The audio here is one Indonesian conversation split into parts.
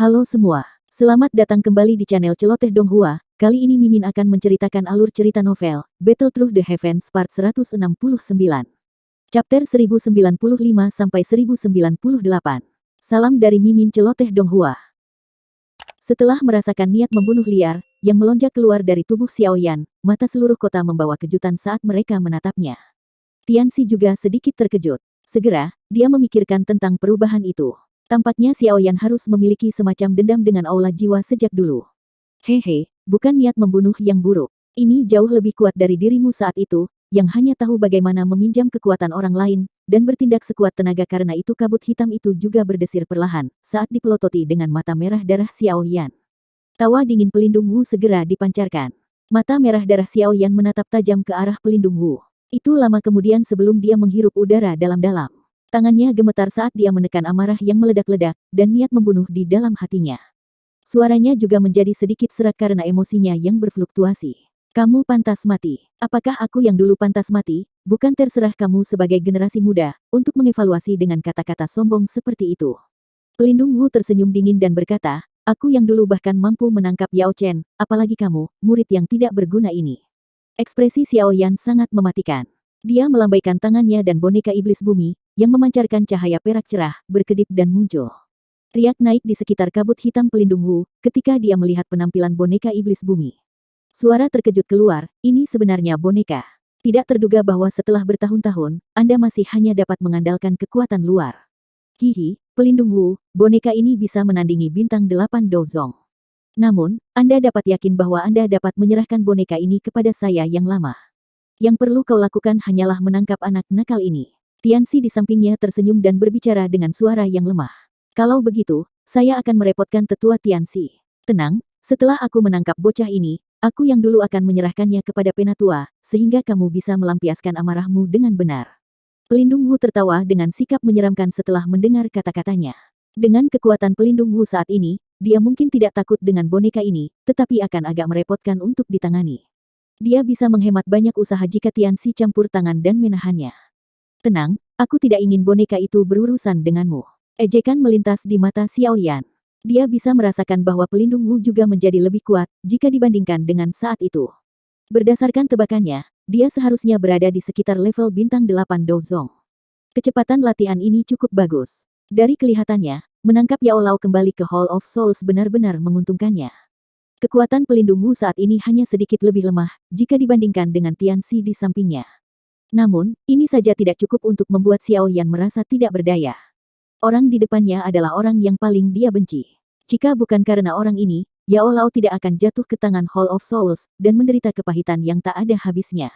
Halo semua, selamat datang kembali di channel Celoteh Donghua. Kali ini Mimin akan menceritakan alur cerita novel, Battle Through the Heavens Part 169. Chapter 1095-1098. Salam dari Mimin Celoteh Donghua. Setelah merasakan niat membunuh liar, yang melonjak keluar dari tubuh Xiaoyan, mata seluruh kota membawa kejutan saat mereka menatapnya. Tianxi juga sedikit terkejut. Segera, dia memikirkan tentang perubahan itu. Tampaknya Xiaoyan harus memiliki semacam dendam dengan aula jiwa sejak dulu. Hehe, bukan niat membunuh yang buruk. Ini jauh lebih kuat dari dirimu saat itu, yang hanya tahu bagaimana meminjam kekuatan orang lain, dan bertindak sekuat tenaga. Karena itu kabut hitam itu juga berdesir perlahan, saat dipelototi dengan mata merah darah Xiaoyan. Tawa dingin pelindung Wu segera dipancarkan. Mata merah darah Xiaoyan menatap tajam ke arah pelindung Wu. Itu lama kemudian sebelum dia menghirup udara dalam-dalam. Tangannya gemetar saat dia menekan amarah yang meledak-ledak, dan niat membunuh di dalam hatinya. Suaranya juga menjadi sedikit serak karena emosinya yang berfluktuasi. Kamu pantas mati. Apakah aku yang dulu pantas mati? Bukan terserah kamu sebagai generasi muda, untuk mengevaluasi dengan kata-kata sombong seperti itu. Pelindung Wu tersenyum dingin dan berkata, aku yang dulu bahkan mampu menangkap Yao Chen, apalagi kamu, murid yang tidak berguna ini. Ekspresi Xiaoyan sangat mematikan. Dia melambaikan tangannya dan boneka iblis bumi, yang memancarkan cahaya perak cerah, berkedip dan muncul. Riak naik di sekitar kabut hitam pelindung Wu, ketika dia melihat penampilan boneka iblis bumi. Suara terkejut keluar, ini sebenarnya boneka. Tidak terduga bahwa setelah bertahun-tahun, Anda masih hanya dapat mengandalkan kekuatan luar. Hihi, pelindung Wu, boneka ini bisa menandingi bintang 8 Dozong. Namun, Anda dapat yakin bahwa Anda dapat menyerahkan boneka ini kepada saya yang lama. Yang perlu kau lakukan hanyalah menangkap anak nakal ini. Tianxi di sampingnya tersenyum dan berbicara dengan suara yang lemah. Kalau begitu, saya akan merepotkan tetua Tianxi. Tenang, setelah aku menangkap bocah ini, aku yang dulu akan menyerahkannya kepada penatua, sehingga kamu bisa melampiaskan amarahmu dengan benar. Pelindung Wu tertawa dengan sikap menyeramkan setelah mendengar kata-katanya. Dengan kekuatan pelindung Wu saat ini, dia mungkin tidak takut dengan boneka ini, tetapi akan agak merepotkan untuk ditangani. Dia bisa menghemat banyak usaha jika Tianxi campur tangan dan menahannya. Tenang, aku tidak ingin boneka itu berurusan denganmu. Ejekan melintas di mata Xiaoyan. Dia bisa merasakan bahwa pelindung Wu juga menjadi lebih kuat, jika dibandingkan dengan saat itu. Berdasarkan tebakannya, dia seharusnya berada di sekitar level bintang 8 Dozong. Kecepatan latihan ini cukup bagus. Dari kelihatannya, menangkap Yao Lao kembali ke Hall of Souls benar-benar menguntungkannya. Kekuatan pelindung Wu saat ini hanya sedikit lebih lemah, jika dibandingkan dengan Tianxi di sampingnya. Namun, ini saja tidak cukup untuk membuat Xiaoyan merasa tidak berdaya. Orang di depannya adalah orang yang paling dia benci. Jika bukan karena orang ini, Yao Lao tidak akan jatuh ke tangan Hall of Souls, dan menderita kepahitan yang tak ada habisnya.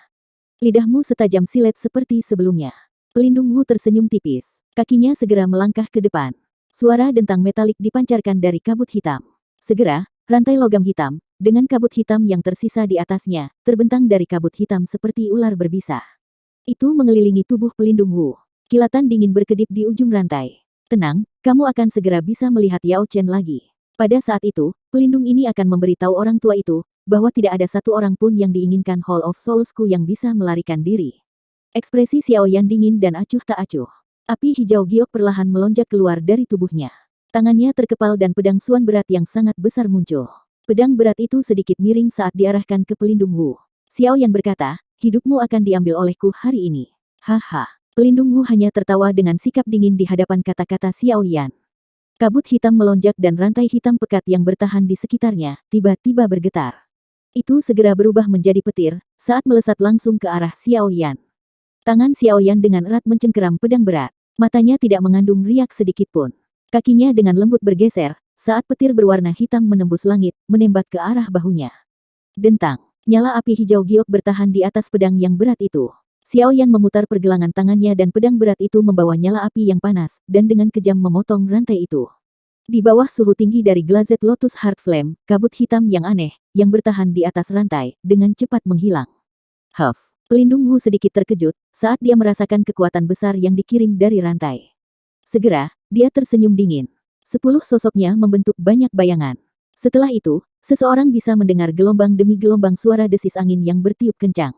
Lidahmu setajam silet seperti sebelumnya. Pelindung Wu tersenyum tipis. Kakinya segera melangkah ke depan. Suara dentang metalik dipancarkan dari kabut hitam. Segera, rantai logam hitam, dengan kabut hitam yang tersisa di atasnya, terbentang dari kabut hitam seperti ular berbisa. Itu mengelilingi tubuh pelindung Wu. Kilatan dingin berkedip di ujung rantai. Tenang, kamu akan segera bisa melihat Yao Chen lagi. Pada saat itu, pelindung ini akan memberitahu orang tua itu, bahwa tidak ada satu orang pun yang diinginkan Hall of Soulsku yang bisa melarikan diri. Ekspresi Xiaoyan dingin dan acuh tak acuh. Api hijau giok perlahan melonjak keluar dari tubuhnya. Tangannya terkepal dan pedang suan berat yang sangat besar muncul. Pedang berat itu sedikit miring saat diarahkan ke pelindung Wu. Xiaoyan berkata, hidupmu akan diambil olehku hari ini. Haha. Pelindung Wu hanya tertawa dengan sikap dingin di hadapan kata-kata Xiaoyan. Kabut hitam melonjak dan rantai hitam pekat yang bertahan di sekitarnya, tiba-tiba bergetar. Itu segera berubah menjadi petir, saat melesat langsung ke arah Xiaoyan. Tangan Xiaoyan dengan erat mencengkeram pedang berat. Matanya tidak mengandung riak sedikit pun. Kakinya dengan lembut bergeser, saat petir berwarna hitam menembus langit, menembak ke arah bahunya. Dentang. Nyala api hijau giok bertahan di atas pedang yang berat itu. Xiaoyan memutar pergelangan tangannya dan pedang berat itu membawa nyala api yang panas, dan dengan kejam memotong rantai itu. Di bawah suhu tinggi dari Glazed Lotus Heart Flame, kabut hitam yang aneh, yang bertahan di atas rantai, dengan cepat menghilang. Huff. Pelindung Wu sedikit terkejut, saat dia merasakan kekuatan besar yang dikirim dari rantai. Segera, dia tersenyum dingin. 10 sosoknya membentuk banyak bayangan. Setelah itu, seseorang bisa mendengar gelombang demi gelombang suara desis angin yang bertiup kencang.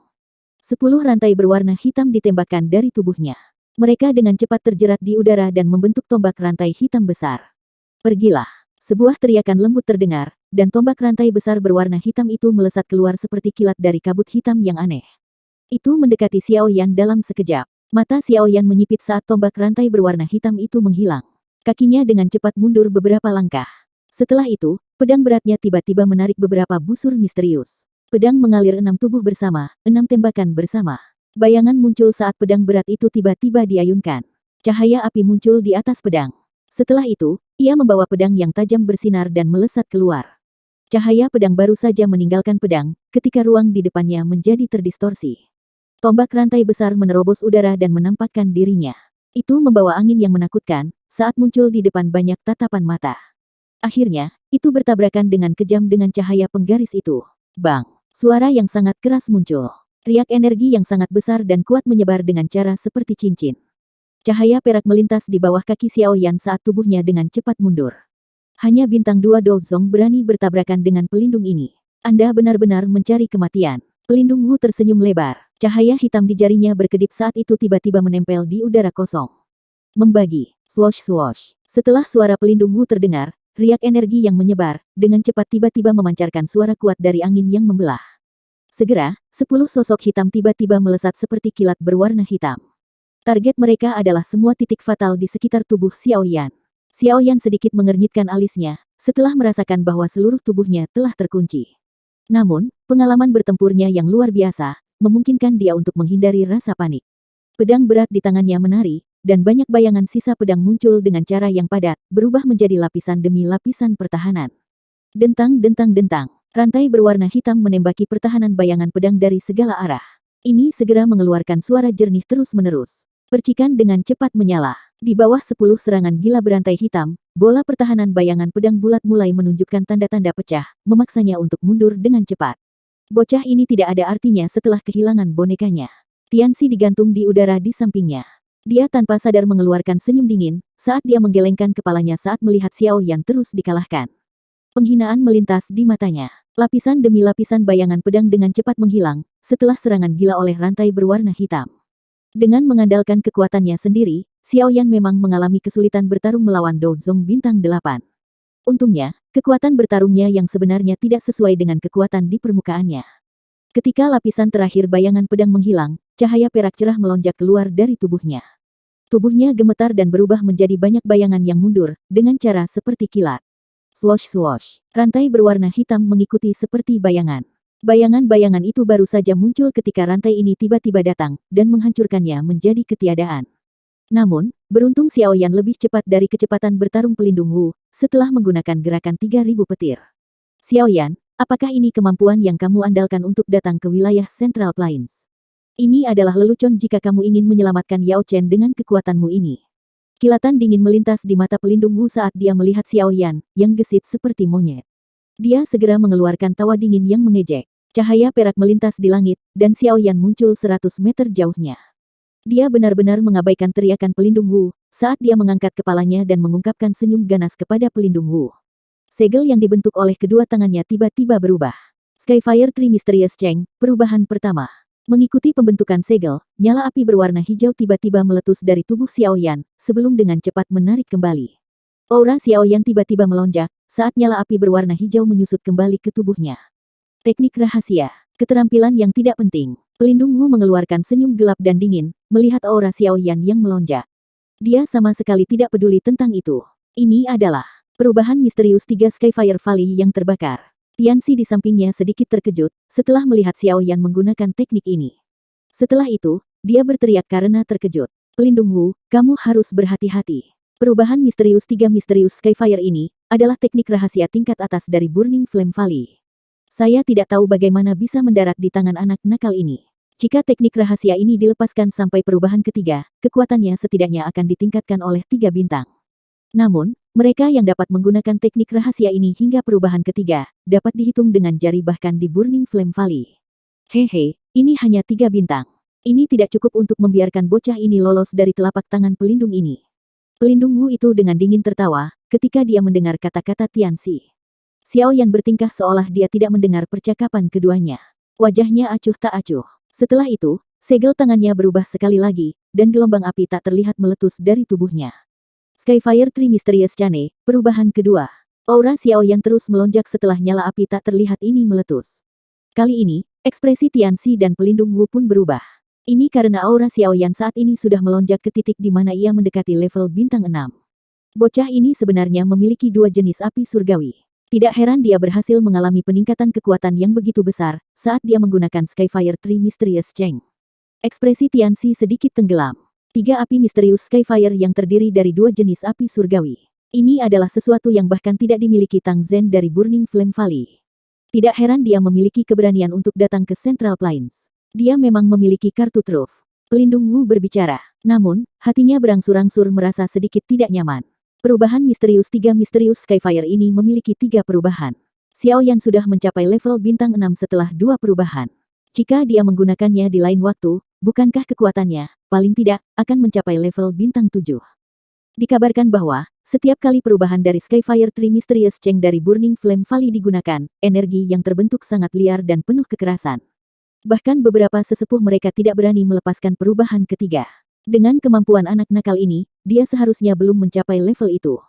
10 rantai berwarna hitam ditembakkan dari tubuhnya. Mereka dengan cepat terjerat di udara dan membentuk tombak rantai hitam besar. Pergilah. Sebuah teriakan lembut terdengar, dan tombak rantai besar berwarna hitam itu melesat keluar seperti kilat dari kabut hitam yang aneh. Itu mendekati Xiao Yan dalam sekejap. Mata Xiao Yan menyipit saat tombak rantai berwarna hitam itu menghilang. Kakinya dengan cepat mundur beberapa langkah. Setelah itu, pedang beratnya tiba-tiba menarik beberapa busur misterius. Pedang mengalir 6 tubuh bersama, 6 tembakan bersama. Bayangan muncul saat pedang berat itu tiba-tiba diayunkan. Cahaya api muncul di atas pedang. Setelah itu, ia membawa pedang yang tajam bersinar dan melesat keluar. Cahaya pedang baru saja meninggalkan pedang, ketika ruang di depannya menjadi terdistorsi. Tombak rantai besar menerobos udara dan menampakkan dirinya. Itu membawa angin yang menakutkan, saat muncul di depan banyak tatapan mata. Akhirnya, itu bertabrakan dengan kejam dengan cahaya penggaris itu. Bang! Suara yang sangat keras muncul. Riak energi yang sangat besar dan kuat menyebar dengan cara seperti cincin. Cahaya perak melintas di bawah kaki Xiao Yan saat tubuhnya dengan cepat mundur. Hanya bintang 2 Dozong berani bertabrakan dengan pelindung ini. Anda benar-benar mencari kematian. Pelindung Wu tersenyum lebar. Cahaya hitam di jarinya berkedip saat itu tiba-tiba menempel di udara kosong. Membagi. Swosh swosh. Setelah suara pelindung Wu terdengar, riak energi yang menyebar, dengan cepat tiba-tiba memancarkan suara kuat dari angin yang membelah. Segera, 10 sosok hitam tiba-tiba melesat seperti kilat berwarna hitam. Target mereka adalah semua titik fatal di sekitar tubuh Xiao Yan. Xiao Yan sedikit mengernyitkan alisnya, setelah merasakan bahwa seluruh tubuhnya telah terkunci. Namun, pengalaman bertempurnya yang luar biasa, memungkinkan dia untuk menghindari rasa panik. Pedang berat di tangannya menari, dan banyak bayangan sisa pedang muncul dengan cara yang padat, berubah menjadi lapisan demi lapisan pertahanan. Dentang, dentang, dentang. Rantai berwarna hitam menembaki pertahanan bayangan pedang dari segala arah. Ini segera mengeluarkan suara jernih terus-menerus. Percikan dengan cepat menyala. Di bawah 10 serangan gila berantai hitam, bola pertahanan bayangan pedang bulat mulai menunjukkan tanda-tanda pecah, memaksanya untuk mundur dengan cepat. Bocah ini tidak ada artinya setelah kehilangan bonekanya. Tianxi digantung di udara di sampingnya. Dia tanpa sadar mengeluarkan senyum dingin, saat dia menggelengkan kepalanya saat melihat Xiao Yan terus dikalahkan. Penghinaan melintas di matanya. Lapisan demi lapisan bayangan pedang dengan cepat menghilang, setelah serangan gila oleh rantai berwarna hitam. Dengan mengandalkan kekuatannya sendiri, Xiao Yan memang mengalami kesulitan bertarung melawan Dozong bintang 8. Untungnya, kekuatan bertarungnya yang sebenarnya tidak sesuai dengan kekuatan di permukaannya. Ketika lapisan terakhir bayangan pedang menghilang, cahaya perak cerah melonjak keluar dari tubuhnya. Tubuhnya gemetar dan berubah menjadi banyak bayangan yang mundur, dengan cara seperti kilat. Swosh swosh. Rantai berwarna hitam mengikuti seperti bayangan. Bayangan-bayangan itu baru saja muncul ketika rantai ini tiba-tiba datang, dan menghancurkannya menjadi ketiadaan. Namun, beruntung Xiao Yan lebih cepat dari kecepatan bertarung pelindung Wu, setelah menggunakan gerakan 3000 petir. Xiao Yan, apakah ini kemampuan yang kamu andalkan untuk datang ke wilayah Central Plains? Ini adalah lelucon jika kamu ingin menyelamatkan Yao Chen dengan kekuatanmu ini. Kilatan dingin melintas di mata pelindung Wu saat dia melihat Xiao Yan, yang gesit seperti monyet. Dia segera mengeluarkan tawa dingin yang mengejek. Cahaya perak melintas di langit, dan Xiao Yan muncul 100 meter jauhnya. Dia benar-benar mengabaikan teriakan pelindung Wu, saat dia mengangkat kepalanya dan mengungkapkan senyum ganas kepada pelindung Wu. Segel yang dibentuk oleh kedua tangannya tiba-tiba berubah. Skyfire Tree Mysterious Cheng, perubahan pertama. Mengikuti pembentukan segel, nyala api berwarna hijau tiba-tiba meletus dari tubuh Xiao Yan, sebelum dengan cepat menarik kembali. Aura Xiao Yan tiba-tiba melonjak, saat nyala api berwarna hijau menyusut kembali ke tubuhnya. Teknik rahasia. Keterampilan yang tidak penting. Pelindung Wu mengeluarkan senyum gelap dan dingin, melihat aura Xiao Yan yang melonjak. Dia sama sekali tidak peduli tentang itu. Ini adalah perubahan misterius 3 Skyfire Valley yang terbakar. Tianxi di sampingnya sedikit terkejut, setelah melihat Xiao Yan menggunakan teknik ini. Setelah itu, dia berteriak karena terkejut. Pelindung Wu, kamu harus berhati-hati. Perubahan misterius 3 misterius Skyfire ini, adalah teknik rahasia tingkat atas dari Burning Flame Valley. Saya tidak tahu bagaimana bisa mendarat di tangan anak nakal ini. Jika teknik rahasia ini dilepaskan sampai perubahan ketiga, kekuatannya setidaknya akan ditingkatkan oleh 3 bintang. Namun, mereka yang dapat menggunakan teknik rahasia ini hingga perubahan ketiga, dapat dihitung dengan jari bahkan di Burning Flame Valley. Hehe, ini hanya 3 bintang. Ini tidak cukup untuk membiarkan bocah ini lolos dari telapak tangan pelindung ini. Pelindung Wu itu dengan dingin tertawa, ketika dia mendengar kata-kata Tianxi. Xiao Yan bertingkah seolah dia tidak mendengar percakapan keduanya. Wajahnya acuh tak acuh. Setelah itu, segel tangannya berubah sekali lagi, dan gelombang api tak terlihat meletus dari tubuhnya. Skyfire Tree Mysterious Chane, perubahan kedua. Aura Xiao Yan terus melonjak setelah nyala api tak terlihat ini meletus. Kali ini, ekspresi Tianxi dan pelindung Wu pun berubah. Ini karena aura Xiao Yan saat ini sudah melonjak ke titik di mana ia mendekati level bintang 6. Bocah ini sebenarnya memiliki dua jenis api surgawi. Tidak heran dia berhasil mengalami peningkatan kekuatan yang begitu besar saat dia menggunakan Skyfire Tree Mysterious Cheng. Ekspresi Tianxi sedikit tenggelam. Tiga api misterius Skyfire yang terdiri dari dua jenis api surgawi. Ini adalah sesuatu yang bahkan tidak dimiliki Tang Zhen dari Burning Flame Valley. Tidak heran dia memiliki keberanian untuk datang ke Central Plains. Dia memang memiliki kartu truf. Pelindung Wu berbicara. Namun, hatinya berangsur-angsur merasa sedikit tidak nyaman. Perubahan misterius tiga misterius Skyfire ini memiliki tiga perubahan. Xiao Yan sudah mencapai level bintang 6 setelah dua perubahan. Jika dia menggunakannya di lain waktu, bukankah kekuatannya, paling tidak, akan mencapai level bintang 7? Dikabarkan bahwa, setiap kali perubahan dari Skyfire Tree Mysterious Cheng dari Burning Flame Valley digunakan, energi yang terbentuk sangat liar dan penuh kekerasan. Bahkan beberapa sesepuh mereka tidak berani melepaskan perubahan ketiga. Dengan kemampuan anak nakal ini, dia seharusnya belum mencapai level itu.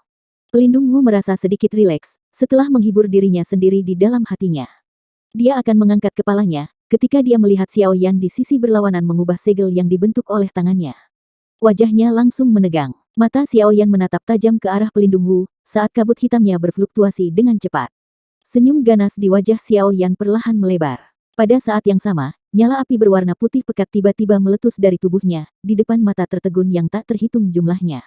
Pelindung Wu merasa sedikit rileks, setelah menghibur dirinya sendiri di dalam hatinya. Dia akan mengangkat kepalanya, ketika dia melihat Xiao Yan di sisi berlawanan mengubah segel yang dibentuk oleh tangannya. Wajahnya langsung menegang. Mata Xiao Yan menatap tajam ke arah pelindung Wu, saat kabut hitamnya berfluktuasi dengan cepat. Senyum ganas di wajah Xiao Yan perlahan melebar. Pada saat yang sama, nyala api berwarna putih pekat tiba-tiba meletus dari tubuhnya, di depan mata tertegun yang tak terhitung jumlahnya.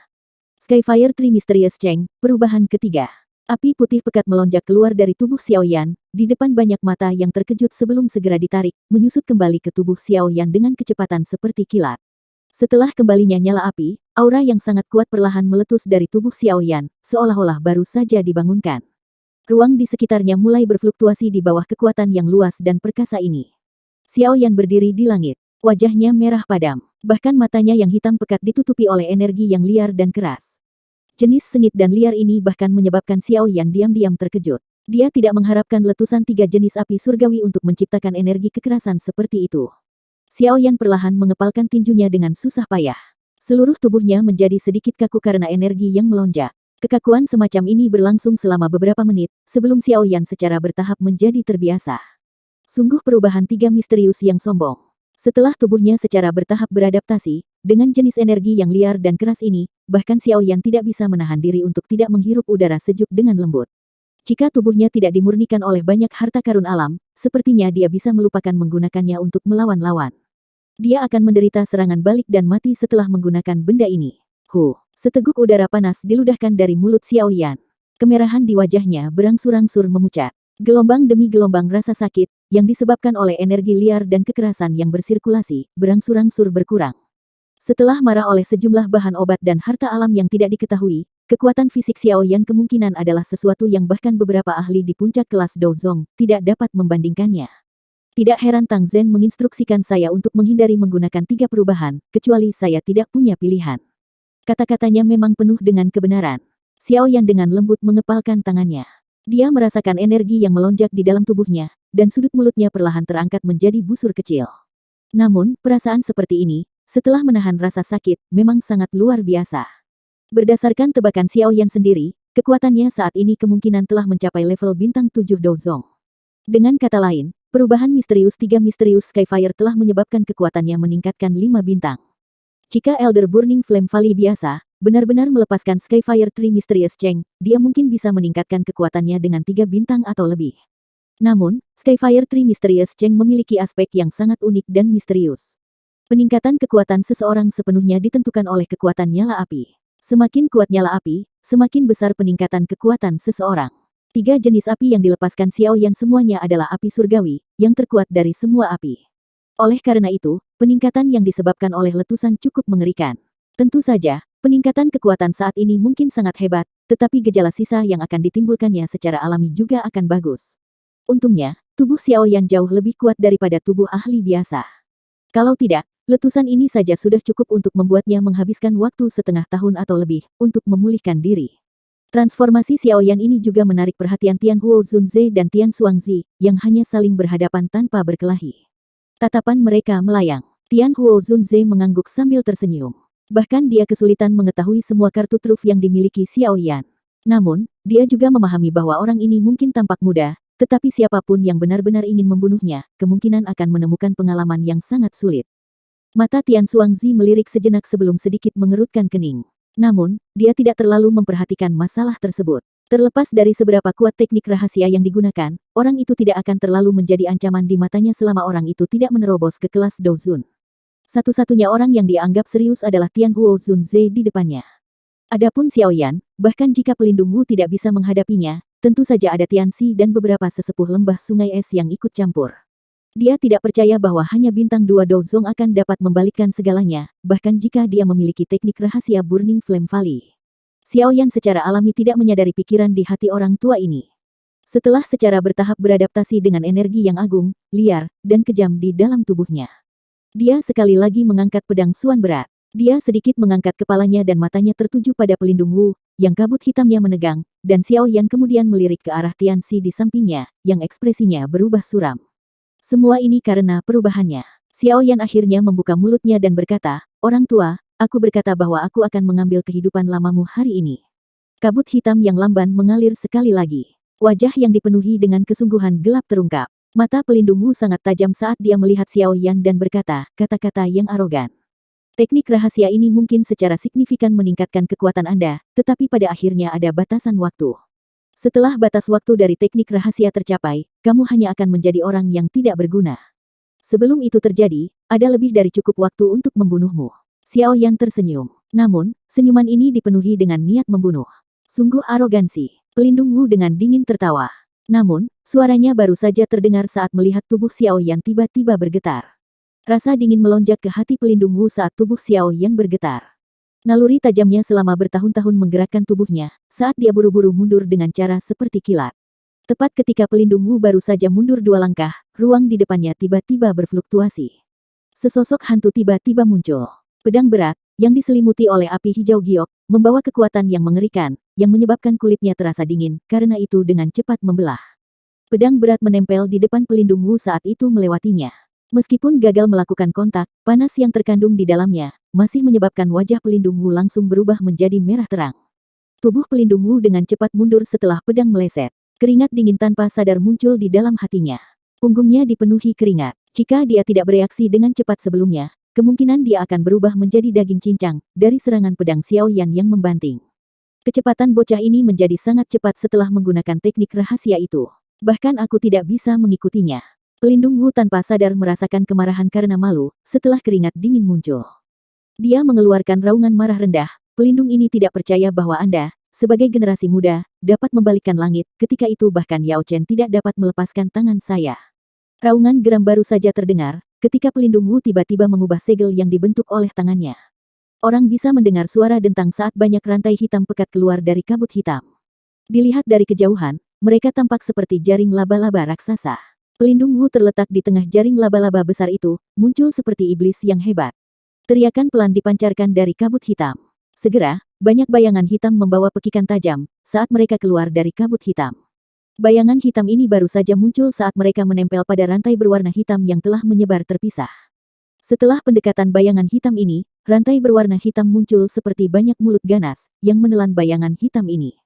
Skyfire Tree Mysterious Cheng, perubahan ketiga. Api putih pekat melonjak keluar dari tubuh Xiao Yan, di depan banyak mata yang terkejut sebelum segera ditarik, menyusut kembali ke tubuh Xiao Yan dengan kecepatan seperti kilat. Setelah kembalinya nyala api, aura yang sangat kuat perlahan meletus dari tubuh Xiao Yan, seolah-olah baru saja dibangunkan. Ruang di sekitarnya mulai berfluktuasi di bawah kekuatan yang luas dan perkasa ini. Xiao Yan berdiri di langit. Wajahnya merah padam. Bahkan matanya yang hitam pekat ditutupi oleh energi yang liar dan keras. Jenis sengit dan liar ini bahkan menyebabkan Xiao Yan diam-diam terkejut. Dia tidak mengharapkan letusan tiga jenis api surgawi untuk menciptakan energi kekerasan seperti itu. Xiao Yan perlahan mengepalkan tinjunya dengan susah payah. Seluruh tubuhnya menjadi sedikit kaku karena energi yang melonjak. Kekakuan semacam ini berlangsung selama beberapa menit, sebelum Xiao Yan secara bertahap menjadi terbiasa. Sungguh perubahan tiga misterius yang sombong. Setelah tubuhnya secara bertahap beradaptasi, dengan jenis energi yang liar dan keras ini, bahkan Xiao Yan tidak bisa menahan diri untuk tidak menghirup udara sejuk dengan lembut. Jika tubuhnya tidak dimurnikan oleh banyak harta karun alam, sepertinya dia bisa melupakan menggunakannya untuk melawan lawan. Dia akan menderita serangan balik dan mati setelah menggunakan benda ini. Seteguk udara panas diludahkan dari mulut Xiao Yan. Kemerahan di wajahnya berangsur-angsur memucat. Gelombang demi gelombang rasa sakit, yang disebabkan oleh energi liar dan kekerasan yang bersirkulasi, berangsur-angsur berkurang. Setelah marah oleh sejumlah bahan obat dan harta alam yang tidak diketahui, kekuatan fisik Xiao Yan kemungkinan adalah sesuatu yang bahkan beberapa ahli di puncak kelas Douzong tidak dapat membandingkannya. Tidak heran Tang Zhen menginstruksikan saya untuk menghindari menggunakan tiga perubahan, kecuali saya tidak punya pilihan. Kata-katanya memang penuh dengan kebenaran. Xiao Yan dengan lembut mengepalkan tangannya. Dia merasakan energi yang melonjak di dalam tubuhnya, dan sudut mulutnya perlahan terangkat menjadi busur kecil. Namun, perasaan seperti ini, setelah menahan rasa sakit, memang sangat luar biasa. Berdasarkan tebakan Xiao Yan sendiri, kekuatannya saat ini kemungkinan telah mencapai level bintang 7 Douzong. Dengan kata lain, perubahan misterius tiga misterius Skyfire telah menyebabkan kekuatannya meningkatkan 5 bintang. Jika Elder Burning Flame Valley biasa, benar-benar melepaskan Skyfire Tree Mysterious Cheng, dia mungkin bisa meningkatkan kekuatannya dengan 3 bintang atau lebih. Namun, Skyfire Tree Mysterious Cheng memiliki aspek yang sangat unik dan misterius. Peningkatan kekuatan seseorang sepenuhnya ditentukan oleh kekuatan nyala api. Semakin kuat nyala api, semakin besar peningkatan kekuatan seseorang. Tiga jenis api yang dilepaskan Xiao Yan semuanya adalah api surgawi, yang terkuat dari semua api. Oleh karena itu, peningkatan yang disebabkan oleh letusan cukup mengerikan. Tentu saja, peningkatan kekuatan saat ini mungkin sangat hebat, tetapi gejala sisa yang akan ditimbulkannya secara alami juga akan bagus. Untungnya, tubuh Xiao Yan jauh lebih kuat daripada tubuh ahli biasa. Kalau tidak, letusan ini saja sudah cukup untuk membuatnya menghabiskan waktu setengah tahun atau lebih, untuk memulihkan diri. Transformasi Xiao Yan ini juga menarik perhatian Tian Huo Zunze dan Tian Xuangzi, yang hanya saling berhadapan tanpa berkelahi. Tatapan mereka melayang. Tian Huo Zunze mengangguk sambil tersenyum. Bahkan dia kesulitan mengetahui semua kartu truf yang dimiliki Xiao Yan. Namun, dia juga memahami bahwa orang ini mungkin tampak muda, tetapi siapapun yang benar-benar ingin membunuhnya, kemungkinan akan menemukan pengalaman yang sangat sulit. Mata Tian Xuangzi melirik sejenak sebelum sedikit mengerutkan kening. Namun, dia tidak terlalu memperhatikan masalah tersebut. Terlepas dari seberapa kuat teknik rahasia yang digunakan, orang itu tidak akan terlalu menjadi ancaman di matanya selama orang itu tidak menerobos ke kelas Douzun. Satu-satunya orang yang dianggap serius adalah Tian Huo Zunze di depannya. Adapun Xiao Yan, bahkan jika pelindung Wu tidak bisa menghadapinya, tentu saja ada Tianxi dan beberapa sesepuh lembah sungai es yang ikut campur. Dia tidak percaya bahwa hanya bintang 2 Douzong akan dapat membalikkan segalanya, bahkan jika dia memiliki teknik rahasia Burning Flame Valley. Xiao Yan secara alami tidak menyadari pikiran di hati orang tua ini. Setelah secara bertahap beradaptasi dengan energi yang agung, liar, dan kejam di dalam tubuhnya. Dia sekali lagi mengangkat pedang Suan berat. Dia sedikit mengangkat kepalanya dan matanya tertuju pada pelindung Wu, yang kabut hitamnya menegang, dan Xiao Yan kemudian melirik ke arah Tianxi di sampingnya, yang ekspresinya berubah suram. Semua ini karena perubahannya. Xiao Yan akhirnya membuka mulutnya dan berkata, "Orang tua, aku berkata bahwa aku akan mengambil kehidupan lamamu hari ini." Kabut hitam yang lamban mengalir sekali lagi. Wajah yang dipenuhi dengan kesungguhan gelap terungkap. Mata pelindung Wu sangat tajam saat dia melihat Xiao Yan dan berkata, kata-kata yang arogan. Teknik rahasia ini mungkin secara signifikan meningkatkan kekuatan Anda, tetapi pada akhirnya ada batasan waktu. Setelah batas waktu dari teknik rahasia tercapai, kamu hanya akan menjadi orang yang tidak berguna. Sebelum itu terjadi, ada lebih dari cukup waktu untuk membunuhmu. Xiao Yan tersenyum. Namun, senyuman ini dipenuhi dengan niat membunuh. Sungguh arogansi. Pelindung Wu dengan dingin tertawa. Namun, suaranya baru saja terdengar saat melihat tubuh Xiao Yan tiba-tiba bergetar. Rasa dingin melonjak ke hati pelindung Wu saat tubuh Xiao Yan bergetar. Naluri tajamnya selama bertahun-tahun menggerakkan tubuhnya, saat dia buru-buru mundur dengan cara seperti kilat. Tepat ketika pelindung Wu baru saja mundur 2 langkah, ruang di depannya tiba-tiba berfluktuasi. Sesosok hantu tiba-tiba muncul. Pedang berat, yang diselimuti oleh api hijau giok, membawa kekuatan yang mengerikan, yang menyebabkan kulitnya terasa dingin, karena itu dengan cepat membelah. Pedang berat menempel di depan pelindung Wu saat itu melewatinya. Meskipun gagal melakukan kontak, panas yang terkandung di dalamnya, masih menyebabkan wajah pelindung Wu langsung berubah menjadi merah terang. Tubuh pelindung Wu dengan cepat mundur setelah pedang meleset. Keringat dingin tanpa sadar muncul di dalam hatinya. Punggungnya dipenuhi keringat. Jika dia tidak bereaksi dengan cepat sebelumnya, kemungkinan dia akan berubah menjadi daging cincang, dari serangan pedang Xiao Yan yang membanting. Kecepatan bocah ini menjadi sangat cepat setelah menggunakan teknik rahasia itu. Bahkan aku tidak bisa mengikutinya. Pelindung Wu tanpa sadar merasakan kemarahan karena malu, setelah keringat dingin muncul. Dia mengeluarkan raungan marah rendah, pelindung ini tidak percaya bahwa Anda, sebagai generasi muda, dapat membalikkan langit, ketika itu bahkan Yao Chen tidak dapat melepaskan tangan saya. Raungan geram baru saja terdengar, ketika pelindung Wu tiba-tiba mengubah segel yang dibentuk oleh tangannya. Orang bisa mendengar suara dentang saat banyak rantai hitam pekat keluar dari kabut hitam. Dilihat dari kejauhan, mereka tampak seperti jaring laba-laba raksasa. Pelindung Wu terletak di tengah jaring laba-laba besar itu, muncul seperti iblis yang hebat. Teriakan pelan dipancarkan dari kabut hitam. Segera, banyak bayangan hitam membawa pekikan tajam, saat mereka keluar dari kabut hitam. Bayangan hitam ini baru saja muncul saat mereka menempel pada rantai berwarna hitam yang telah menyebar terpisah. Setelah pendekatan bayangan hitam ini, rantai berwarna hitam muncul seperti banyak mulut ganas, yang menelan bayangan hitam ini.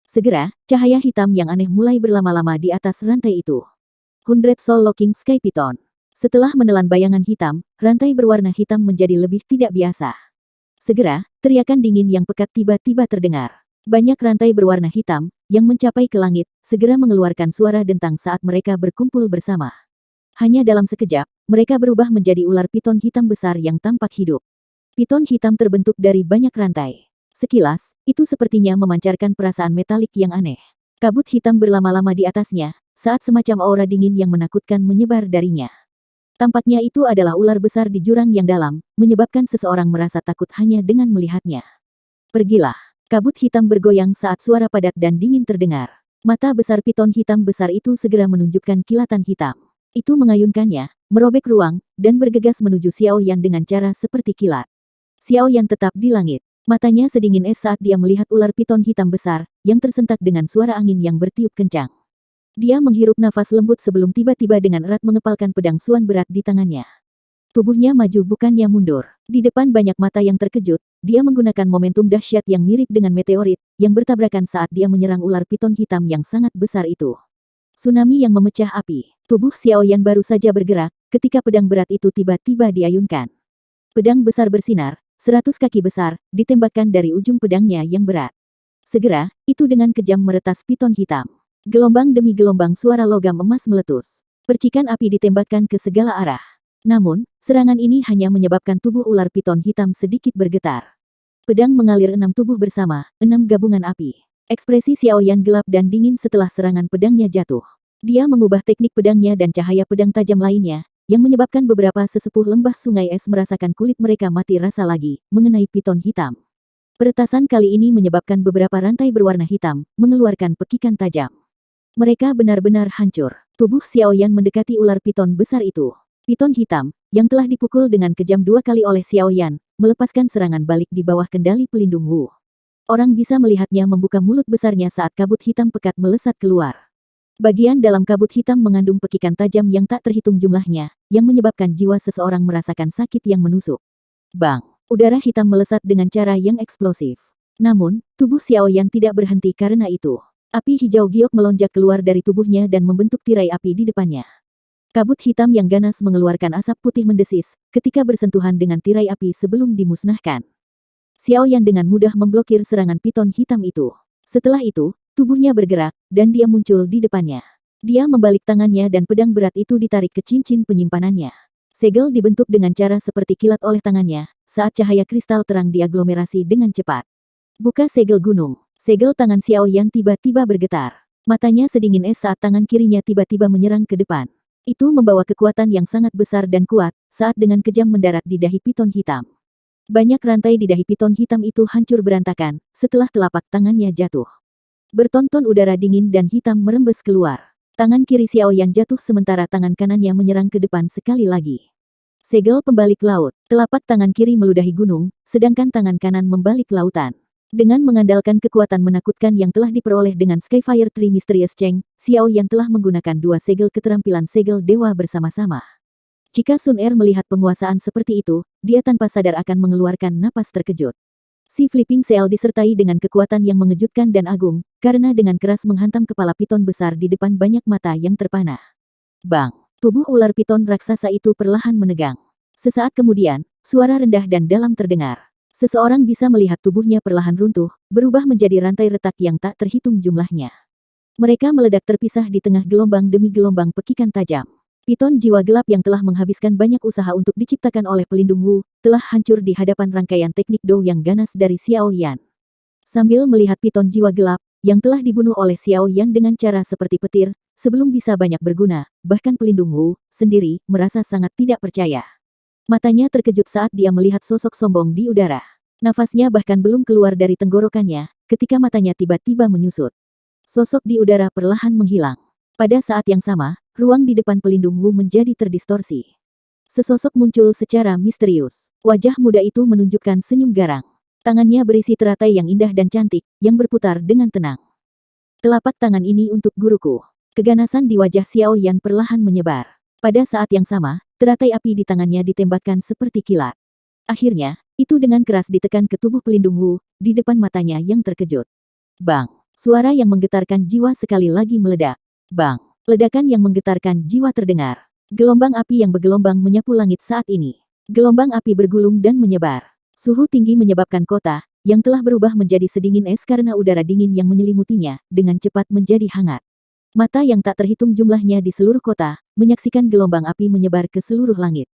Segera, cahaya hitam yang aneh mulai berlama-lama di atas rantai itu. 100 Soul Locking Sky Python. Setelah menelan bayangan hitam, rantai berwarna hitam menjadi lebih tidak biasa. Segera, teriakan dingin yang pekat tiba-tiba terdengar. Banyak rantai berwarna hitam, yang mencapai ke langit, segera mengeluarkan suara dentang saat mereka berkumpul bersama. Hanya dalam sekejap, mereka berubah menjadi ular piton hitam besar yang tampak hidup. Piton hitam terbentuk dari banyak rantai. Sekilas, itu sepertinya memancarkan perasaan metalik yang aneh. Kabut hitam berlama-lama di atasnya, saat semacam aura dingin yang menakutkan menyebar darinya. Tampaknya itu adalah ular besar di jurang yang dalam, menyebabkan seseorang merasa takut hanya dengan melihatnya. Pergilah. Kabut hitam bergoyang saat suara padat dan dingin terdengar. Mata besar piton hitam besar itu segera menunjukkan kilatan hitam. Itu mengayunkannya, merobek ruang, dan bergegas menuju Xiao Yan dengan cara seperti kilat. Xiao Yan tetap di langit. Matanya sedingin es saat dia melihat ular piton hitam besar, yang tersentak dengan suara angin yang bertiup kencang. Dia menghirup nafas lembut sebelum tiba-tiba dengan erat mengepalkan pedang Suan berat di tangannya. Tubuhnya maju bukannya mundur. Di depan banyak mata yang terkejut, dia menggunakan momentum dahsyat yang mirip dengan meteorit, yang bertabrakan saat dia menyerang ular piton hitam yang sangat besar itu. Tsunami yang memecah api. Tubuh Xiaoyan baru saja bergerak, ketika pedang berat itu tiba-tiba diayunkan. Pedang besar bersinar, 100 kaki besar, ditembakkan dari ujung pedangnya yang berat. Segera, itu dengan kejam meretas piton hitam. Gelombang demi gelombang suara logam emas meletus. Percikan api ditembakkan ke segala arah. Namun, serangan ini hanya menyebabkan tubuh ular piton hitam sedikit bergetar. Pedang mengalir 6 tubuh bersama, 6 gabungan api. Ekspresi Xiaoyan gelap dan dingin setelah serangan pedangnya jatuh. Dia mengubah teknik pedangnya dan cahaya pedang tajam lainnya, yang menyebabkan beberapa sesepuh lembah sungai es merasakan kulit mereka mati rasa lagi, mengenai piton hitam. Peretasan kali ini menyebabkan beberapa rantai berwarna hitam, mengeluarkan pekikan tajam. Mereka benar-benar hancur. Tubuh Xiaoyan mendekati ular piton besar itu. Piton hitam, yang telah dipukul dengan kejam 2 kali oleh Xiaoyan, melepaskan serangan balik di bawah kendali pelindung Wu. Orang bisa melihatnya membuka mulut besarnya saat kabut hitam pekat melesat keluar. Bagian dalam kabut hitam mengandung pekikan tajam yang tak terhitung jumlahnya, yang menyebabkan jiwa seseorang merasakan sakit yang menusuk. Bang! Udara hitam melesat dengan cara yang eksplosif. Namun, tubuh Xiaoyan tidak berhenti karena itu. Api hijau giok melonjak keluar dari tubuhnya dan membentuk tirai api di depannya. Kabut hitam yang ganas mengeluarkan asap putih mendesis, ketika bersentuhan dengan tirai api sebelum dimusnahkan. Xiaoyan dengan mudah memblokir serangan piton hitam itu. Setelah itu, tubuhnya bergerak, dan dia muncul di depannya. Dia membalik tangannya dan pedang berat itu ditarik ke cincin penyimpanannya. Segel dibentuk dengan cara seperti kilat oleh tangannya, saat cahaya kristal terang diaglomerasi dengan cepat. Buka segel gunung. Segel tangan Xiaoyan tiba-tiba bergetar. Matanya sedingin es saat tangan kirinya tiba-tiba menyerang ke depan. Itu membawa kekuatan yang sangat besar dan kuat, saat dengan kejam mendarat di dahi piton hitam. Banyak rantai di dahi piton hitam itu hancur berantakan, setelah telapak tangannya jatuh. Bertonton udara dingin dan hitam merembes keluar. Tangan kiri Xiaoyan jatuh sementara tangan kanannya menyerang ke depan sekali lagi. Segel pembalik laut, telapak tangan kiri meludahi gunung, sedangkan tangan kanan membalik lautan. Dengan mengandalkan kekuatan menakutkan yang telah diperoleh dengan Skyfire Tree Mysterious Cheng, Xiaoyan telah menggunakan 2 segel keterampilan segel dewa bersama-sama. Jika Sun Er melihat penguasaan seperti itu, dia tanpa sadar akan mengeluarkan napas terkejut. Si Flipping Seal disertai dengan kekuatan yang mengejutkan dan agung, karena dengan keras menghantam kepala piton besar di depan banyak mata yang terpana. Bang! Tubuh ular piton raksasa itu perlahan menegang. Sesaat kemudian, suara rendah dan dalam terdengar. Seseorang bisa melihat tubuhnya perlahan runtuh, berubah menjadi rantai retak yang tak terhitung jumlahnya. Mereka meledak terpisah di tengah gelombang demi gelombang pekikan tajam. Piton jiwa gelap yang telah menghabiskan banyak usaha untuk diciptakan oleh pelindung Wu, telah hancur di hadapan rangkaian teknik Dou yang ganas dari Xiaoyan. Sambil melihat piton jiwa gelap, yang telah dibunuh oleh Xiaoyan dengan cara seperti petir, sebelum bisa banyak berguna, bahkan pelindung Wu, sendiri, merasa sangat tidak percaya. Matanya terkejut saat dia melihat sosok sombong di udara. Nafasnya bahkan belum keluar dari tenggorokannya, ketika matanya tiba-tiba menyusut. Sosok di udara perlahan menghilang. Pada saat yang sama, ruang di depan pelindung Wu menjadi terdistorsi. Sesosok muncul secara misterius. Wajah muda itu menunjukkan senyum garang. Tangannya berisi teratai yang indah dan cantik, yang berputar dengan tenang. Telapak tangan ini untuk guruku. Keganasan di wajah Xiaoyan perlahan menyebar. Pada saat yang sama, teratai api di tangannya ditembakkan seperti kilat. Akhirnya, itu dengan keras ditekan ke tubuh pelindung Wu, di depan matanya yang terkejut. Bang! Suara yang menggetarkan jiwa sekali lagi meledak. Bang! Ledakan yang menggetarkan jiwa terdengar. Gelombang api yang bergelombang menyapu langit saat ini. Gelombang api bergulung dan menyebar. Suhu tinggi menyebabkan kota, yang telah berubah menjadi sedingin es karena udara dingin yang menyelimutinya, dengan cepat menjadi hangat. Mata yang tak terhitung jumlahnya di seluruh kota, menyaksikan gelombang api menyebar ke seluruh langit.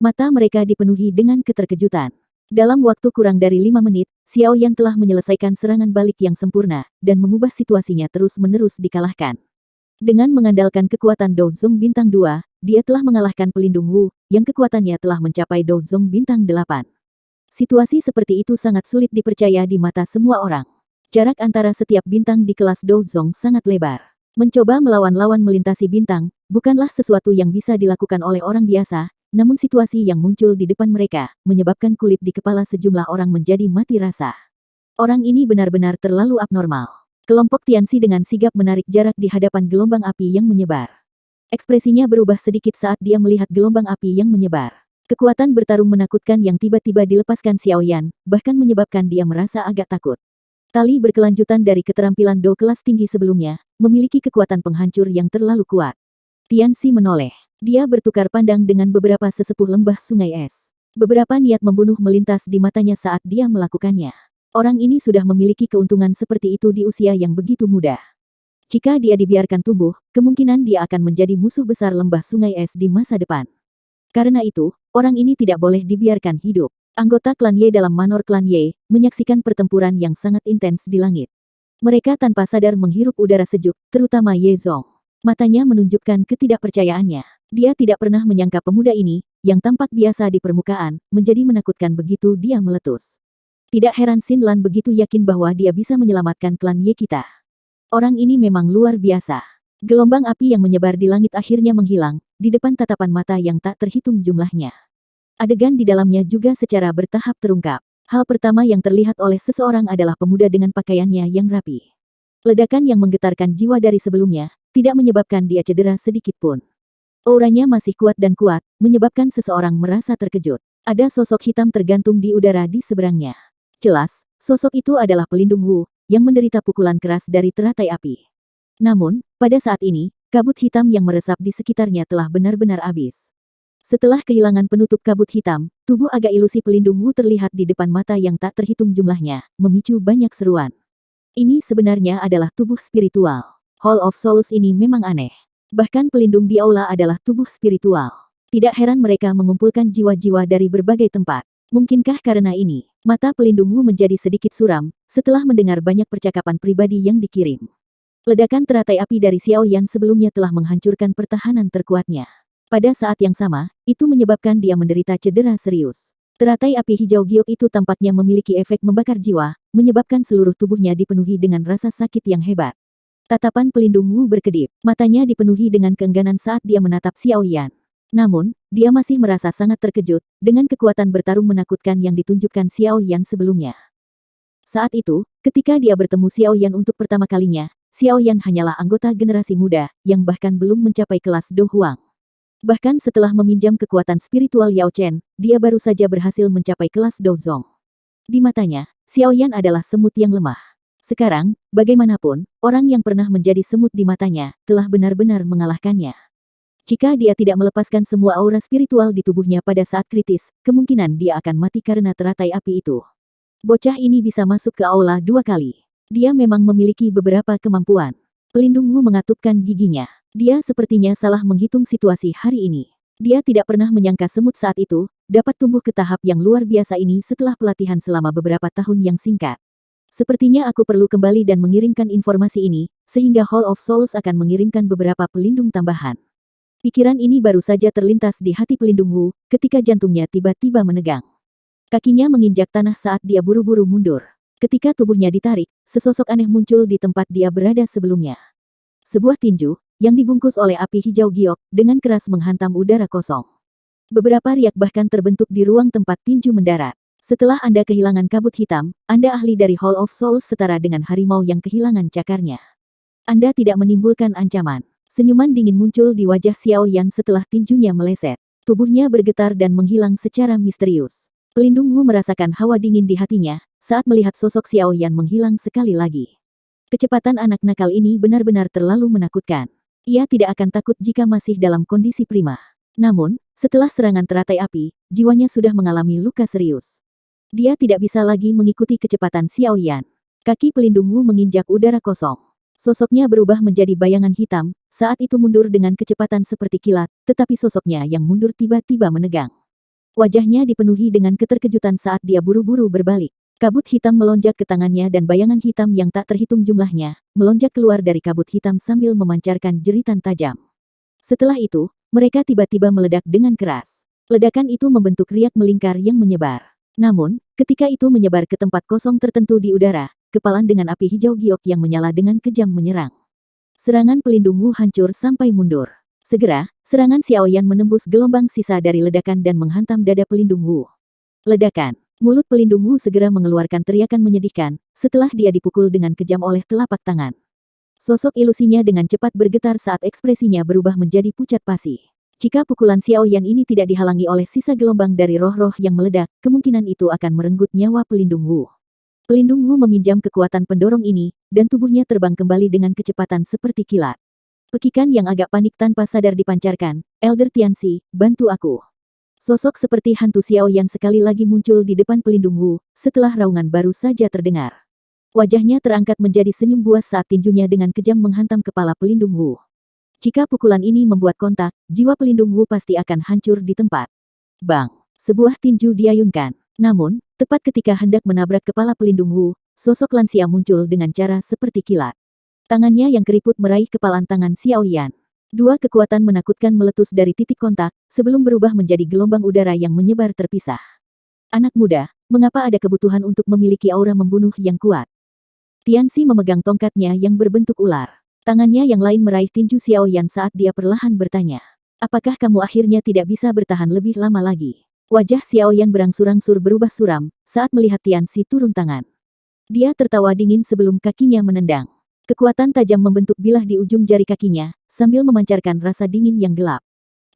Mata mereka dipenuhi dengan keterkejutan. Dalam waktu kurang dari 5 menit, Xiaoyan telah menyelesaikan serangan balik yang sempurna, dan mengubah situasinya terus-menerus dikalahkan. Dengan mengandalkan kekuatan Douzong Bintang 2, dia telah mengalahkan pelindung Wu, yang kekuatannya telah mencapai Douzong Bintang 8. Situasi seperti itu sangat sulit dipercaya di mata semua orang. Jarak antara setiap bintang di kelas Douzong sangat lebar. Mencoba melawan lawan melintasi bintang, bukanlah sesuatu yang bisa dilakukan oleh orang biasa, namun situasi yang muncul di depan mereka, menyebabkan kulit di kepala sejumlah orang menjadi mati rasa. Orang ini benar-benar terlalu abnormal. Kelompok Tianxi dengan sigap menarik jarak di hadapan gelombang api yang menyebar. Ekspresinya berubah sedikit saat dia melihat gelombang api yang menyebar. Kekuatan bertarung menakutkan yang tiba-tiba dilepaskan Xiaoyan, bahkan menyebabkan dia merasa agak takut. Tali berkelanjutan dari keterampilan Do kelas tinggi sebelumnya, memiliki kekuatan penghancur yang terlalu kuat. Tianxi menoleh. Dia bertukar pandang dengan beberapa sesepuh lembah sungai es. Beberapa niat membunuh melintas di matanya saat dia melakukannya. Orang ini sudah memiliki keuntungan seperti itu di usia yang begitu muda. Jika dia dibiarkan tumbuh, kemungkinan dia akan menjadi musuh besar lembah sungai es di masa depan. Karena itu, orang ini tidak boleh dibiarkan hidup. Anggota klan Ye dalam Manor klan Ye, menyaksikan pertempuran yang sangat intens di langit. Mereka tanpa sadar menghirup udara sejuk, terutama Ye Zong. Matanya menunjukkan ketidakpercayaannya. Dia tidak pernah menyangka pemuda ini, yang tampak biasa di permukaan, menjadi menakutkan begitu dia meletus. Tidak heran Xin Lan begitu yakin bahwa dia bisa menyelamatkan klan Ye kita. Orang ini memang luar biasa. Gelombang api yang menyebar di langit akhirnya menghilang, di depan tatapan mata yang tak terhitung jumlahnya. Adegan di dalamnya juga secara bertahap terungkap. Hal pertama yang terlihat oleh seseorang adalah pemuda dengan pakaiannya yang rapi. Ledakan yang menggetarkan jiwa dari sebelumnya, tidak menyebabkan dia cedera sedikit pun. Auranya masih kuat dan kuat, menyebabkan seseorang merasa terkejut. Ada sosok hitam tergantung di udara di seberangnya. Jelas, sosok itu adalah pelindung Wu, yang menderita pukulan keras dari teratai api. Namun, pada saat ini, kabut hitam yang meresap di sekitarnya telah benar-benar habis. Setelah kehilangan penutup kabut hitam, tubuh agak ilusi pelindung Wu terlihat di depan mata yang tak terhitung jumlahnya, memicu banyak seruan. Ini sebenarnya adalah tubuh spiritual. Hall of Souls ini memang aneh. Bahkan pelindung di aula adalah tubuh spiritual. Tidak heran mereka mengumpulkan jiwa-jiwa dari berbagai tempat. Mungkinkah karena ini, mata pelindung Wu menjadi sedikit suram, setelah mendengar banyak percakapan pribadi yang dikirim. Ledakan teratai api dari Xiaoyan sebelumnya telah menghancurkan pertahanan terkuatnya. Pada saat yang sama, itu menyebabkan dia menderita cedera serius. Teratai api hijau giok itu tampaknya memiliki efek membakar jiwa, menyebabkan seluruh tubuhnya dipenuhi dengan rasa sakit yang hebat. Tatapan pelindung Wu berkedip, matanya dipenuhi dengan keengganan saat dia menatap Xiaoyan. Namun, dia masih merasa sangat terkejut, dengan kekuatan bertarung menakutkan yang ditunjukkan Xiaoyan sebelumnya. Saat itu, ketika dia bertemu Xiaoyan untuk pertama kalinya, Xiaoyan hanyalah anggota generasi muda, yang bahkan belum mencapai kelas Do Huang. Bahkan setelah meminjam kekuatan spiritual Yao Chen, dia baru saja berhasil mencapai kelas Do Zong. Di matanya, Xiaoyan adalah semut yang lemah. Sekarang, bagaimanapun, orang yang pernah menjadi semut di matanya, telah benar-benar mengalahkannya. Jika dia tidak melepaskan semua aura spiritual di tubuhnya pada saat kritis, kemungkinan dia akan mati karena teratai api itu. Bocah ini bisa masuk ke aula 2 kali. Dia memang memiliki beberapa kemampuan. Pelindung Wu mengatupkan giginya. Dia sepertinya salah menghitung situasi hari ini. Dia tidak pernah menyangka semut saat itu, dapat tumbuh ke tahap yang luar biasa ini setelah pelatihan selama beberapa tahun yang singkat. Sepertinya aku perlu kembali dan mengirimkan informasi ini, sehingga Hall of Souls akan mengirimkan beberapa pelindung tambahan. Pikiran ini baru saja terlintas di hati pelindung Wu, ketika jantungnya tiba-tiba menegang. Kakinya menginjak tanah saat dia buru-buru mundur. Ketika tubuhnya ditarik, sesosok aneh muncul di tempat dia berada sebelumnya. Sebuah tinju, yang dibungkus oleh api hijau giok, dengan keras menghantam udara kosong. Beberapa riak bahkan terbentuk di ruang tempat tinju mendarat. Setelah Anda kehilangan kabut hitam, Anda ahli dari Hall of Souls setara dengan harimau yang kehilangan cakarnya. Anda tidak menimbulkan ancaman. Senyuman dingin muncul di wajah Xiaoyan setelah tinjunya meleset. Tubuhnya bergetar dan menghilang secara misterius. Pelindung Wu merasakan hawa dingin di hatinya, saat melihat sosok Xiaoyan menghilang sekali lagi. Kecepatan anak nakal ini benar-benar terlalu menakutkan. Ia tidak akan takut jika masih dalam kondisi prima. Namun, setelah serangan teratai api, jiwanya sudah mengalami luka serius. Dia tidak bisa lagi mengikuti kecepatan Xiaoyan. Kaki pelindung Wu menginjak udara kosong. Sosoknya berubah menjadi bayangan hitam, saat itu mundur dengan kecepatan seperti kilat, tetapi sosoknya yang mundur tiba-tiba menegang. Wajahnya dipenuhi dengan keterkejutan saat dia buru-buru berbalik. Kabut hitam melonjak ke tangannya dan bayangan hitam yang tak terhitung jumlahnya, melonjak keluar dari kabut hitam sambil memancarkan jeritan tajam. Setelah itu, mereka tiba-tiba meledak dengan keras. Ledakan itu membentuk riak melingkar yang menyebar. Namun, ketika itu menyebar ke tempat kosong tertentu di udara, kepalan dengan api hijau giok yang menyala dengan kejam menyerang. Serangan pelindung Wu hancur sampai mundur. Segera, serangan Xiaoyan menembus gelombang sisa dari ledakan dan menghantam dada pelindung Wu. Ledakan. Mulut pelindung Wu segera mengeluarkan teriakan menyedihkan, setelah dia dipukul dengan kejam oleh telapak tangan. Sosok ilusinya dengan cepat bergetar saat ekspresinya berubah menjadi pucat pasi. Jika pukulan Xiao Yan ini tidak dihalangi oleh sisa gelombang dari roh-roh yang meledak, kemungkinan itu akan merenggut nyawa pelindung Wu. Pelindung Wu meminjam kekuatan pendorong ini, dan tubuhnya terbang kembali dengan kecepatan seperti kilat. Pekikan yang agak panik tanpa sadar dipancarkan, Elder Tianxi, bantu aku. Sosok seperti hantu Xiao Yan sekali lagi muncul di depan pelindung Wu, setelah raungan baru saja terdengar. Wajahnya terangkat menjadi senyum buas saat tinjunya dengan kejam menghantam kepala pelindung Wu. Jika pukulan ini membuat kontak, jiwa pelindung Wu pasti akan hancur di tempat. Bang! Sebuah tinju diayunkan. Namun, tepat ketika hendak menabrak kepala pelindung Wu, sosok lansia muncul dengan cara seperti kilat. Tangannya yang keriput meraih kepalan tangan Xiao Yan. Dua kekuatan menakutkan meletus dari titik kontak, sebelum berubah menjadi gelombang udara yang menyebar terpisah. Anak muda, mengapa ada kebutuhan untuk memiliki aura membunuh yang kuat? Tianxi memegang tongkatnya yang berbentuk ular. Tangannya yang lain meraih tinju Xiao Yan saat dia perlahan bertanya. Apakah kamu akhirnya tidak bisa bertahan lebih lama lagi? Wajah Xiao Yan berangsur-angsur berubah suram, saat melihat Tianxi turun tangan. Dia tertawa dingin sebelum kakinya menendang. Kekuatan tajam membentuk bilah di ujung jari kakinya, sambil memancarkan rasa dingin yang gelap.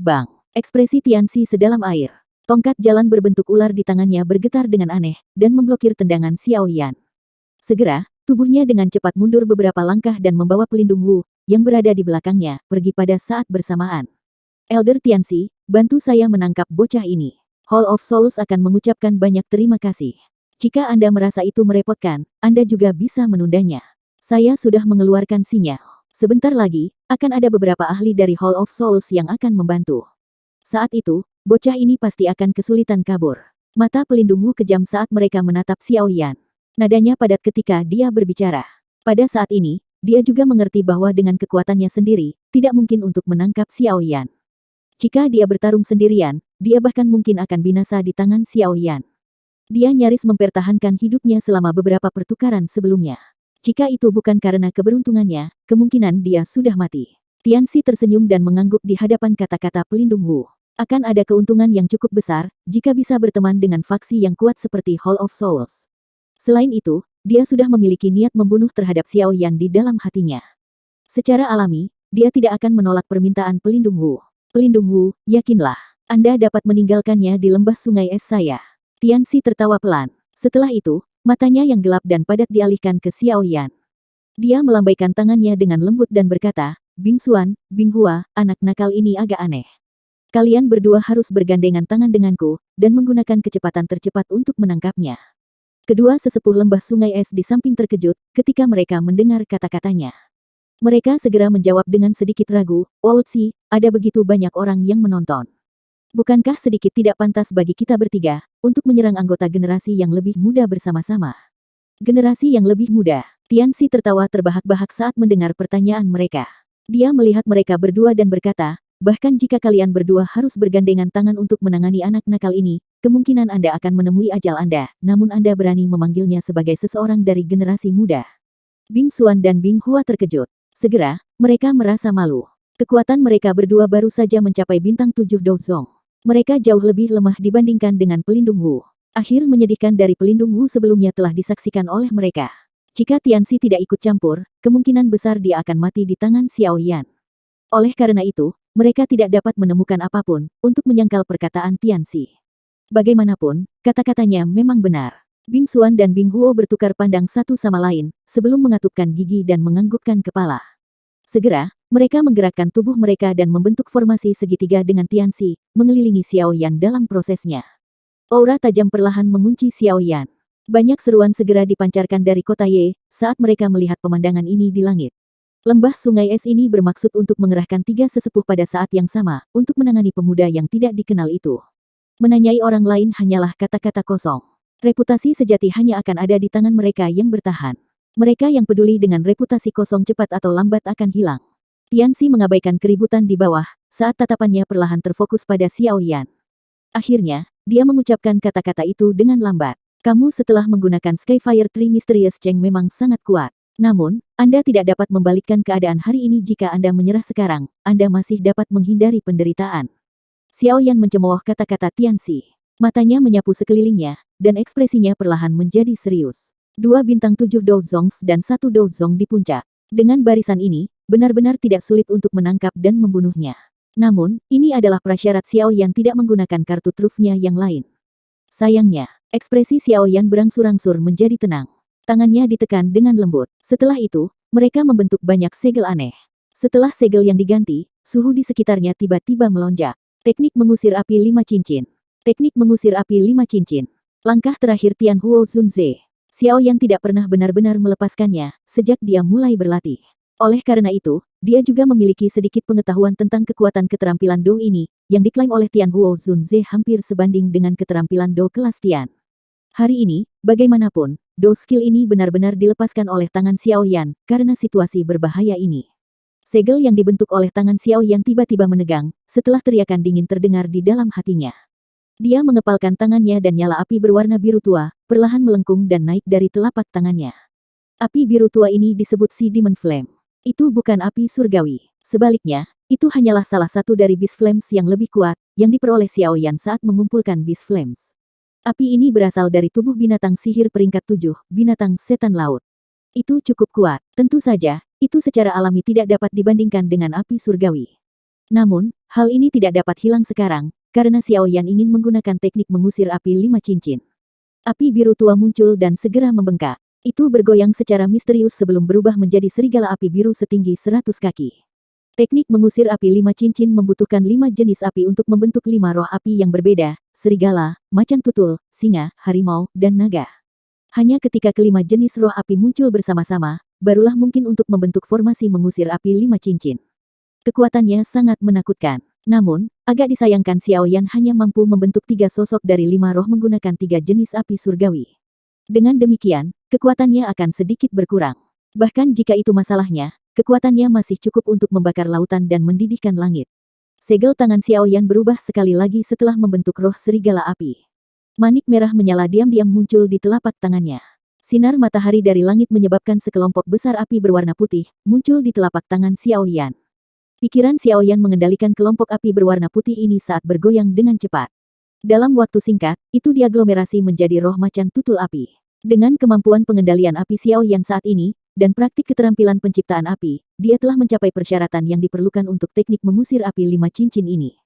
Bang! Ekspresi Tianxi sedalam air. Tongkat jalan berbentuk ular di tangannya bergetar dengan aneh, dan memblokir tendangan Xiao Yan. Segera, tubuhnya dengan cepat mundur beberapa langkah dan membawa pelindung Wu, yang berada di belakangnya, pergi pada saat bersamaan. Elder Tianxi, bantu saya menangkap bocah ini. Hall of Souls akan mengucapkan banyak terima kasih. Jika Anda merasa itu merepotkan, Anda juga bisa menundanya. Saya sudah mengeluarkan sinyal. Sebentar lagi, akan ada beberapa ahli dari Hall of Souls yang akan membantu. Saat itu, bocah ini pasti akan kesulitan kabur. Mata pelindung Wu kejam saat mereka menatap Xiao Yan. Nadanya padat ketika dia berbicara. Pada saat ini, dia juga mengerti bahwa dengan kekuatannya sendiri, tidak mungkin untuk menangkap Xiao Yan. Jika dia bertarung sendirian, dia bahkan mungkin akan binasa di tangan Xiao Yan. Dia nyaris mempertahankan hidupnya selama beberapa pertukaran sebelumnya. Jika itu bukan karena keberuntungannya, kemungkinan dia sudah mati. Tianxi tersenyum dan mengangguk di hadapan kata-kata pelindung Wu. Akan ada keuntungan yang cukup besar, jika bisa berteman dengan faksi yang kuat seperti Hall of Souls. Selain itu, dia sudah memiliki niat membunuh terhadap Xiao Yan di dalam hatinya. Secara alami, dia tidak akan menolak permintaan pelindung Wu. Pelindung Wu, yakinlah, Anda dapat meninggalkannya di lembah sungai es saya. Tianxi tertawa pelan. Setelah itu, matanya yang gelap dan padat dialihkan ke Xiao Yan. Dia melambaikan tangannya dengan lembut dan berkata, Bing Xuan, Bing Hua, anak nakal ini agak aneh. Kalian berdua harus bergandengan tangan denganku, dan menggunakan kecepatan tercepat untuk menangkapnya. Kedua sesepuh lembah sungai es di samping terkejut, ketika mereka mendengar kata-katanya. Mereka segera menjawab dengan sedikit ragu, Outsi, ada begitu banyak orang yang menonton. Bukankah sedikit tidak pantas bagi kita bertiga, untuk menyerang anggota generasi yang lebih muda bersama-sama? Generasi yang lebih muda. Tianxi tertawa terbahak-bahak saat mendengar pertanyaan mereka. Dia melihat mereka berdua dan berkata, bahkan jika kalian berdua harus bergandengan tangan untuk menangani anak nakal ini, kemungkinan Anda akan menemui ajal Anda, namun Anda berani memanggilnya sebagai seseorang dari generasi muda. Bing Xuan dan Bing Hua terkejut. Segera, mereka merasa malu. Kekuatan mereka berdua baru saja mencapai bintang 7 Douzong. Mereka jauh lebih lemah dibandingkan dengan pelindung Wu. Akhir menyedihkan dari pelindung Wu sebelumnya telah disaksikan oleh mereka. Jika Tianxi tidak ikut campur, kemungkinan besar dia akan mati di tangan Xiao Yan. Oleh karena itu, mereka tidak dapat menemukan apapun untuk menyangkal perkataan Tianxi. Bagaimanapun, kata-katanya memang benar. Bing Xuan dan Bing Huo bertukar pandang satu sama lain, sebelum mengatupkan gigi dan menganggukkan kepala. Segera, mereka menggerakkan tubuh mereka dan membentuk formasi segitiga dengan Tianxi, mengelilingi Xiao Yan dalam prosesnya. Aura tajam perlahan mengunci Xiao Yan. Banyak seruan segera dipancarkan dari kota Ye, saat mereka melihat pemandangan ini di langit. Lembah sungai es ini bermaksud untuk mengerahkan 3 sesepuh pada saat yang sama, untuk menangani pemuda yang tidak dikenal itu. Menanyai orang lain hanyalah kata-kata kosong. Reputasi sejati hanya akan ada di tangan mereka yang bertahan. Mereka yang peduli dengan reputasi kosong cepat atau lambat akan hilang. Tianxi mengabaikan keributan di bawah, saat tatapannya perlahan terfokus pada Xiao Yan. Akhirnya, dia mengucapkan kata-kata itu dengan lambat. Kamu setelah menggunakan Skyfire Tree Mysterious Cheng memang sangat kuat. Namun, Anda tidak dapat membalikkan keadaan hari ini jika Anda menyerah sekarang, Anda masih dapat menghindari penderitaan. Xiao Yan mencemooh kata-kata Tianxi. Matanya menyapu sekelilingnya, dan ekspresinya perlahan menjadi serius. 2 bintang 7 Douzongs dan 1 Douzong di puncak. Dengan barisan ini, benar-benar tidak sulit untuk menangkap dan membunuhnya. Namun, ini adalah prasyarat Xiao Yan tidak menggunakan kartu trufnya yang lain. Sayangnya, ekspresi Xiao Yan berangsur-angsur menjadi tenang. Tangannya ditekan dengan lembut. Setelah itu, mereka membentuk banyak segel aneh. Setelah segel yang diganti, suhu di sekitarnya tiba-tiba melonjak. Teknik mengusir api 5 cincin. Teknik mengusir api 5 cincin. Langkah terakhir Tian Huo Zunze. Xiao Yan tidak pernah benar-benar melepaskannya sejak dia mulai berlatih. Oleh karena itu, dia juga memiliki sedikit pengetahuan tentang kekuatan keterampilan Do ini, yang diklaim oleh Tian Huo Zunze hampir sebanding dengan keterampilan Do kelas Tian. Hari ini, bagaimanapun, Do skill ini benar-benar dilepaskan oleh tangan Xiao Yan karena situasi berbahaya ini. Segel yang dibentuk oleh tangan Xiao Yan tiba-tiba menegang, setelah teriakan dingin terdengar di dalam hatinya. Dia mengepalkan tangannya dan nyala api berwarna biru tua, perlahan melengkung dan naik dari telapak tangannya. Api biru tua ini disebut si Demon Flame. Itu bukan api surgawi. Sebaliknya, itu hanyalah salah satu dari Beast Flames yang lebih kuat, yang diperoleh Xiao Yan saat mengumpulkan Beast Flames. Api ini berasal dari tubuh binatang sihir peringkat 7, binatang setan laut. Itu cukup kuat, tentu saja. Itu secara alami tidak dapat dibandingkan dengan api surgawi. Namun, hal ini tidak dapat hilang sekarang, karena Xiao Yan ingin menggunakan teknik mengusir api 5 cincin. Api biru tua muncul dan segera membengkak. Itu bergoyang secara misterius sebelum berubah menjadi serigala api biru setinggi 100 kaki. Teknik mengusir api 5 cincin membutuhkan 5 jenis api untuk membentuk 5 roh api yang berbeda, serigala, macan tutul, singa, harimau, dan naga. Hanya ketika kelima jenis roh api muncul bersama-sama, barulah mungkin untuk membentuk formasi mengusir api 5 cincin. Kekuatannya sangat menakutkan. Namun, agak disayangkan Xiao Yan hanya mampu membentuk 3 sosok dari 5 roh menggunakan 3 jenis api surgawi. Dengan demikian, kekuatannya akan sedikit berkurang. Bahkan jika itu masalahnya, kekuatannya masih cukup untuk membakar lautan dan mendidihkan langit. Segel tangan Xiao Yan berubah sekali lagi setelah membentuk roh serigala api. Manik merah menyala diam-diam muncul di telapak tangannya. Sinar matahari dari langit menyebabkan sekelompok besar api berwarna putih muncul di telapak tangan Xiao Yan. Pikiran Xiao Yan mengendalikan kelompok api berwarna putih ini saat bergoyang dengan cepat. Dalam waktu singkat, itu diaglomerasi menjadi roh macan tutul api. Dengan kemampuan pengendalian api Xiao Yan saat ini, dan praktik keterampilan penciptaan api, dia telah mencapai persyaratan yang diperlukan untuk teknik mengusir api 5 cincin ini.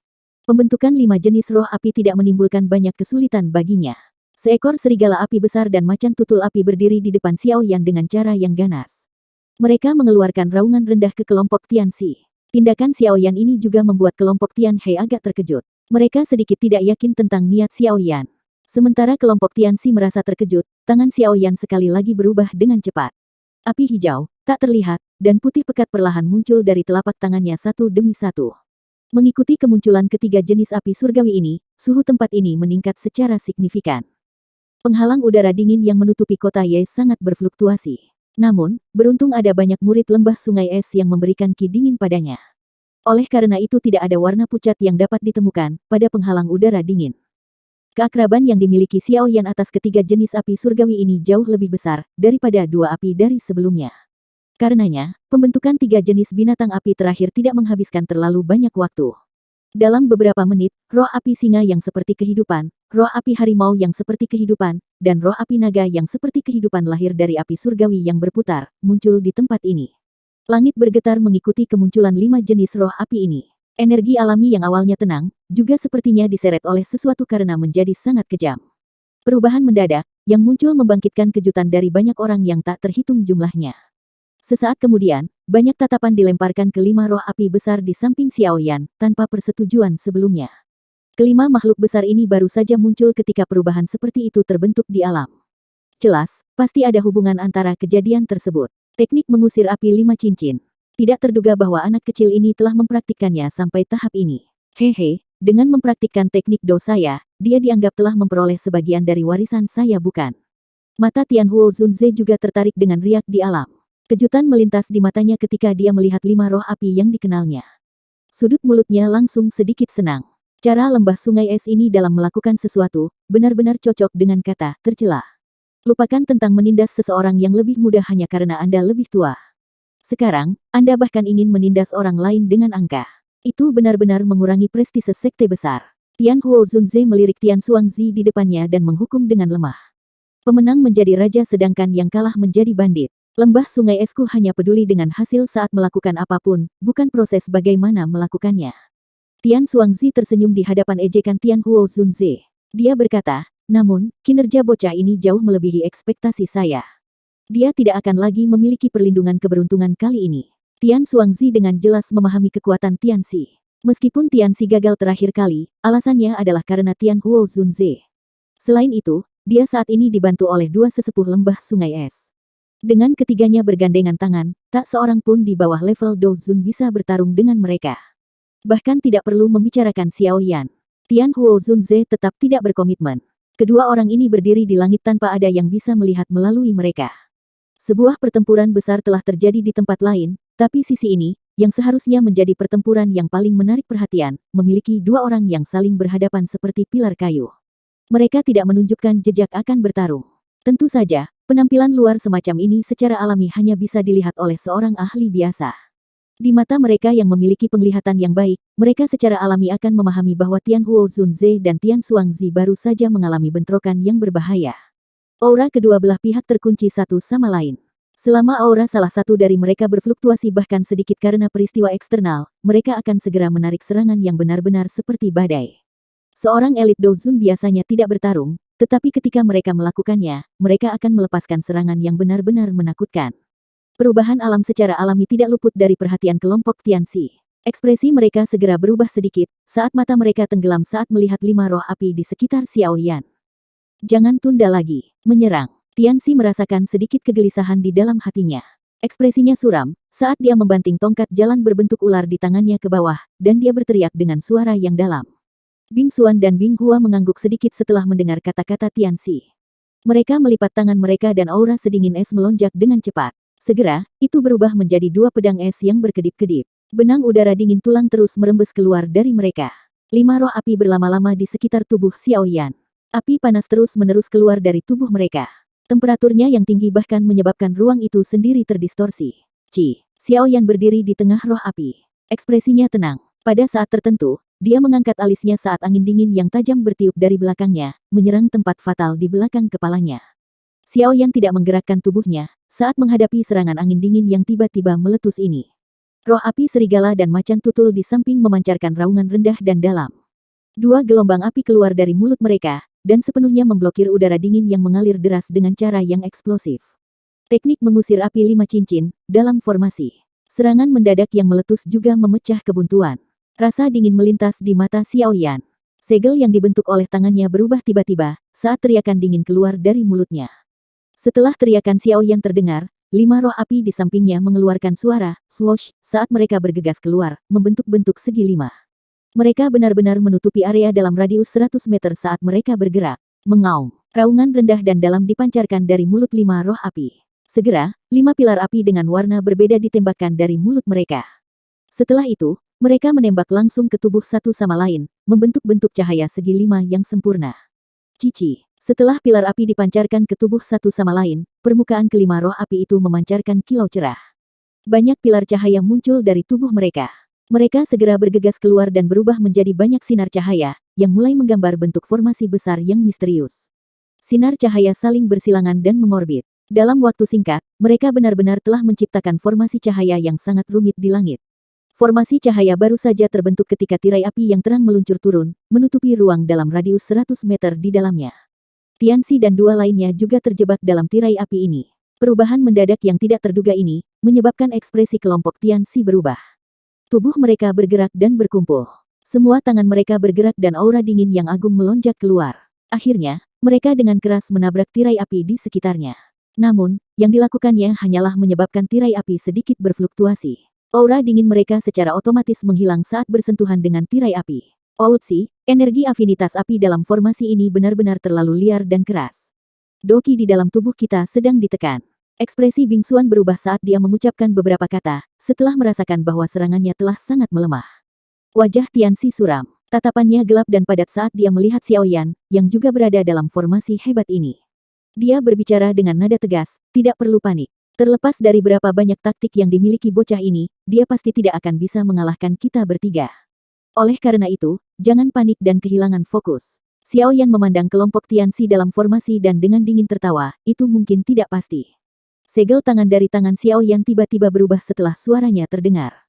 Pembentukan 5 jenis roh api tidak menimbulkan banyak kesulitan baginya. Seekor serigala api besar dan macan tutul api berdiri di depan Xiao Yan dengan cara yang ganas. Mereka mengeluarkan raungan rendah ke kelompok Tianxi. Tindakan Xiao Yan ini juga membuat kelompok Tian He agak terkejut. Mereka sedikit tidak yakin tentang niat Xiao Yan. Sementara kelompok Tianxi merasa terkejut, tangan Xiao Yan sekali lagi berubah dengan cepat. Api hijau, tak terlihat, dan putih pekat perlahan muncul dari telapak tangannya satu demi satu. Mengikuti kemunculan ketiga jenis api surgawi ini, suhu tempat ini meningkat secara signifikan. Penghalang udara dingin yang menutupi kota Ye sangat berfluktuasi. Namun, beruntung ada banyak murid lembah sungai es yang memberikan ki dingin padanya. Oleh karena itu tidak ada warna pucat yang dapat ditemukan pada penghalang udara dingin. Keakraban yang dimiliki Xiao Yan atas ketiga jenis api surgawi ini jauh lebih besar daripada 2 api dari sebelumnya. Karenanya, pembentukan 3 jenis binatang api terakhir tidak menghabiskan terlalu banyak waktu. Dalam beberapa menit, roh api singa yang seperti kehidupan, roh api harimau yang seperti kehidupan, dan roh api naga yang seperti kehidupan lahir dari api surgawi yang berputar, muncul di tempat ini. Langit bergetar mengikuti kemunculan 5 jenis roh api ini. Energi alami yang awalnya tenang, juga sepertinya diseret oleh sesuatu karena menjadi sangat kejam. Perubahan mendadak, yang muncul membangkitkan kejutan dari banyak orang yang tak terhitung jumlahnya. Sesaat kemudian, banyak tatapan dilemparkan ke 5 roh api besar di samping Xiao Yan, tanpa persetujuan sebelumnya. Kelima makhluk besar ini baru saja muncul ketika perubahan seperti itu terbentuk di alam. Jelas, pasti ada hubungan antara kejadian tersebut. Teknik mengusir api 5 cincin. Tidak terduga bahwa anak kecil ini telah mempraktikkannya sampai tahap ini. Hehe, dengan mempraktikkan teknik Do saya, dia dianggap telah memperoleh sebagian dari warisan saya bukan? Mata Tian Huo Zunze juga tertarik dengan riak di alam. Kejutan melintas di matanya ketika dia melihat 5 roh api yang dikenalnya. Sudut mulutnya langsung sedikit senang. Cara lembah sungai es ini dalam melakukan sesuatu, benar-benar cocok dengan kata, tercela. Lupakan tentang menindas seseorang yang lebih muda hanya karena Anda lebih tua. Sekarang, Anda bahkan ingin menindas orang lain dengan angka. Itu benar-benar mengurangi prestise sekte besar. Tian Huo Zunze melirik Tian Xuangzi di depannya dan menghukum dengan lemah. Pemenang menjadi raja sedangkan yang kalah menjadi bandit. Lembah sungai esku hanya peduli dengan hasil saat melakukan apapun, bukan proses bagaimana melakukannya. Tian Xuangzi tersenyum di hadapan ejekan Tian Huo Zunze. Dia berkata, namun, kinerja bocah ini jauh melebihi ekspektasi saya. Dia tidak akan lagi memiliki perlindungan keberuntungan kali ini. Tian Xuangzi dengan jelas memahami kekuatan Tianxi. Meskipun Tianxi gagal terakhir kali, alasannya adalah karena Tian Huo Zunze. Selain itu, dia saat ini dibantu oleh dua sesepuh lembah sungai es. Dengan ketiganya bergandengan tangan, tak seorang pun di bawah level Dou Zun bisa bertarung dengan mereka. Bahkan tidak perlu membicarakan Xiao Yan. Tian Huo Zunze tetap tidak berkomitmen. Kedua orang ini berdiri di langit tanpa ada yang bisa melihat melalui mereka. Sebuah pertempuran besar telah terjadi di tempat lain, tapi sisi ini, yang seharusnya menjadi pertempuran yang paling menarik perhatian, memiliki dua orang yang saling berhadapan seperti pilar kayu. Mereka tidak menunjukkan jejak akan bertarung. Tentu saja, penampilan luar semacam ini secara alami hanya bisa dilihat oleh seorang ahli biasa. Di mata mereka yang memiliki penglihatan yang baik, mereka secara alami akan memahami bahwa Tian Huo Zunze dan Tian Xuangzi baru saja mengalami bentrokan yang berbahaya. Aura kedua belah pihak terkunci satu sama lain. Selama aura salah satu dari mereka berfluktuasi bahkan sedikit karena peristiwa eksternal, mereka akan segera menarik serangan yang benar-benar seperti badai. Seorang elit Dou Zun biasanya tidak bertarung, tetapi ketika mereka melakukannya, mereka akan melepaskan serangan yang benar-benar menakutkan. Perubahan alam secara alami tidak luput dari perhatian kelompok Tianxi. Ekspresi mereka segera berubah sedikit, saat mata mereka tenggelam saat melihat 5 roh api di sekitar Xiao Yan. Jangan tunda lagi, menyerang. Tianxi merasakan sedikit kegelisahan di dalam hatinya. Ekspresinya suram, saat dia membanting tongkat jalan berbentuk ular di tangannya ke bawah, dan dia berteriak dengan suara yang dalam. Bing Xuan dan Bing Hua mengangguk sedikit setelah mendengar kata-kata Tianxi. Mereka melipat tangan mereka dan aura sedingin es melonjak dengan cepat. Segera, itu berubah menjadi dua pedang es yang berkedip-kedip. Benang udara dingin tulang terus merembes keluar dari mereka. 5 roh api berlama-lama di sekitar tubuh Xiao Yan. Api panas terus-menerus keluar dari tubuh mereka. Temperaturnya yang tinggi bahkan menyebabkan ruang itu sendiri terdistorsi. Xiao Yan berdiri di tengah roh api. Ekspresinya tenang. Pada saat tertentu, dia mengangkat alisnya saat angin dingin yang tajam bertiup dari belakangnya, menyerang tempat fatal di belakang kepalanya. Xiao Yan tidak menggerakkan tubuhnya saat menghadapi serangan angin dingin yang tiba-tiba meletus ini. Roh api serigala dan macan tutul di samping memancarkan raungan rendah dan dalam. Dua gelombang api keluar dari mulut mereka, dan sepenuhnya memblokir udara dingin yang mengalir deras dengan cara yang eksplosif. Teknik mengusir api 5 cincin, dalam formasi. Serangan mendadak yang meletus juga memecah kebuntuan. Rasa dingin melintas di mata Xiao Yan. Segel yang dibentuk oleh tangannya berubah tiba-tiba, saat teriakan dingin keluar dari mulutnya. Setelah teriakan Xiao Yan terdengar, 5 roh api di sampingnya mengeluarkan suara, swoosh, saat mereka bergegas keluar, membentuk bentuk segi 5. Mereka benar-benar menutupi area dalam radius 100 meter saat mereka bergerak. Mengaum, raungan rendah dan dalam dipancarkan dari mulut 5 roh api. Segera, 5 pilar api dengan warna berbeda ditembakkan dari mulut mereka. Setelah itu, mereka menembak langsung ke tubuh satu sama lain, membentuk bentuk cahaya segi 5 yang sempurna. Cici. Setelah pilar api dipancarkan ke tubuh satu sama lain, permukaan kelima roh api itu memancarkan kilau cerah. Banyak pilar cahaya muncul dari tubuh mereka. Mereka segera bergegas keluar dan berubah menjadi banyak sinar cahaya, yang mulai menggambar bentuk formasi besar yang misterius. Sinar cahaya saling bersilangan dan mengorbit. Dalam waktu singkat, mereka benar-benar telah menciptakan formasi cahaya yang sangat rumit di langit. Formasi cahaya baru saja terbentuk ketika tirai api yang terang meluncur turun, menutupi ruang dalam radius 100 meter di dalamnya. Tianxi dan dua lainnya juga terjebak dalam tirai api ini. Perubahan mendadak yang tidak terduga ini, menyebabkan ekspresi kelompok Tianxi berubah. Tubuh mereka bergerak dan berkumpul. Semua tangan mereka bergerak dan aura dingin yang agung melonjak keluar. Akhirnya, mereka dengan keras menabrak tirai api di sekitarnya. Namun, yang dilakukannya hanyalah menyebabkan tirai api sedikit berfluktuasi. Aura dingin mereka secara otomatis menghilang saat bersentuhan dengan tirai api. Outsi, energi afinitas api dalam formasi ini benar-benar terlalu liar dan keras. Doki di dalam tubuh kita sedang ditekan. Ekspresi Bing Xuan berubah saat dia mengucapkan beberapa kata, setelah merasakan bahwa serangannya telah sangat melemah. Wajah Tianxi suram. Tatapannya gelap dan padat saat dia melihat Xiao Yan, yang juga berada dalam formasi hebat ini. Dia berbicara dengan nada tegas, tidak perlu panik. Terlepas dari berapa banyak taktik yang dimiliki bocah ini, dia pasti tidak akan bisa mengalahkan kita bertiga. Oleh karena itu, jangan panik dan kehilangan fokus. Xiao Yan memandang kelompok Tianxi dalam formasi dan dengan dingin tertawa, itu mungkin tidak pasti. Segel tangan dari tangan Xiao Yan tiba-tiba berubah setelah suaranya terdengar.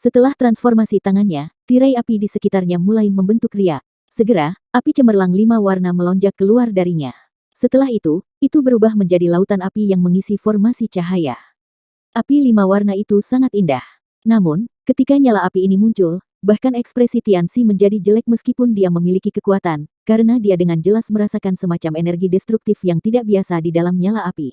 Setelah transformasi tangannya, tirai api di sekitarnya mulai membentuk riak. Segera, api cemerlang 5 warna melonjak keluar darinya. Setelah itu berubah menjadi lautan api yang mengisi formasi cahaya. Api 5 warna itu sangat indah. Namun, ketika nyala api ini muncul, bahkan ekspresi Tianxi menjadi jelek meskipun dia memiliki kekuatan, karena dia dengan jelas merasakan semacam energi destruktif yang tidak biasa di dalam nyala api.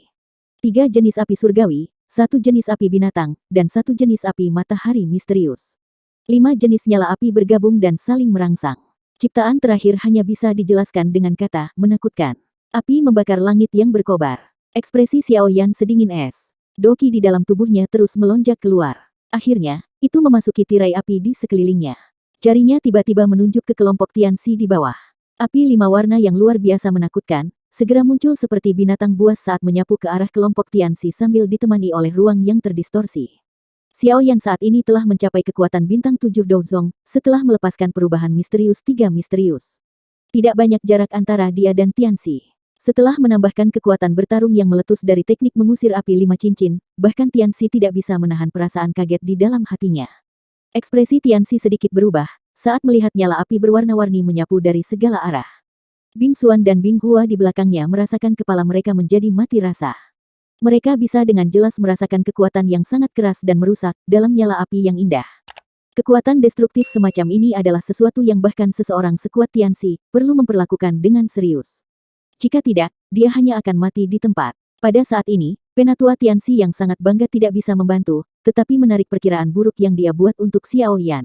3 jenis api surgawi, 1 jenis api binatang, dan 1 jenis api matahari misterius. 5 jenis nyala api bergabung dan saling merangsang. Ciptaan terakhir hanya bisa dijelaskan dengan kata menakutkan. Api membakar langit yang berkobar. Ekspresi Xiao Yan sedingin es. Doki di dalam tubuhnya terus melonjak keluar. Akhirnya, itu memasuki tirai api di sekelilingnya. Jarinya tiba-tiba menunjuk ke kelompok Tianxi di bawah. Api 5 warna yang luar biasa menakutkan, segera muncul seperti binatang buas saat menyapu ke arah kelompok Tianxi sambil ditemani oleh ruang yang terdistorsi. Xiao Yan saat ini telah mencapai kekuatan bintang 7 Douzong, setelah melepaskan perubahan misterius 3 misterius. Tidak banyak jarak antara dia dan Tianxi. Setelah menambahkan kekuatan bertarung yang meletus dari teknik mengusir api 5 cincin, bahkan Tianxi tidak bisa menahan perasaan kaget di dalam hatinya. Ekspresi Tianxi sedikit berubah, saat melihat nyala api berwarna-warni menyapu dari segala arah. Bing Xuan dan Bing Hua di belakangnya merasakan kepala mereka menjadi mati rasa. Mereka bisa dengan jelas merasakan kekuatan yang sangat keras dan merusak dalam nyala api yang indah. Kekuatan destruktif semacam ini adalah sesuatu yang bahkan seseorang sekuat Tianxi perlu memperlakukan dengan serius. Jika tidak, dia hanya akan mati di tempat. Pada saat ini, Penatua Tianxi yang sangat bangga tidak bisa membantu, tetapi menarik perkiraan buruk yang dia buat untuk Xiao Yan.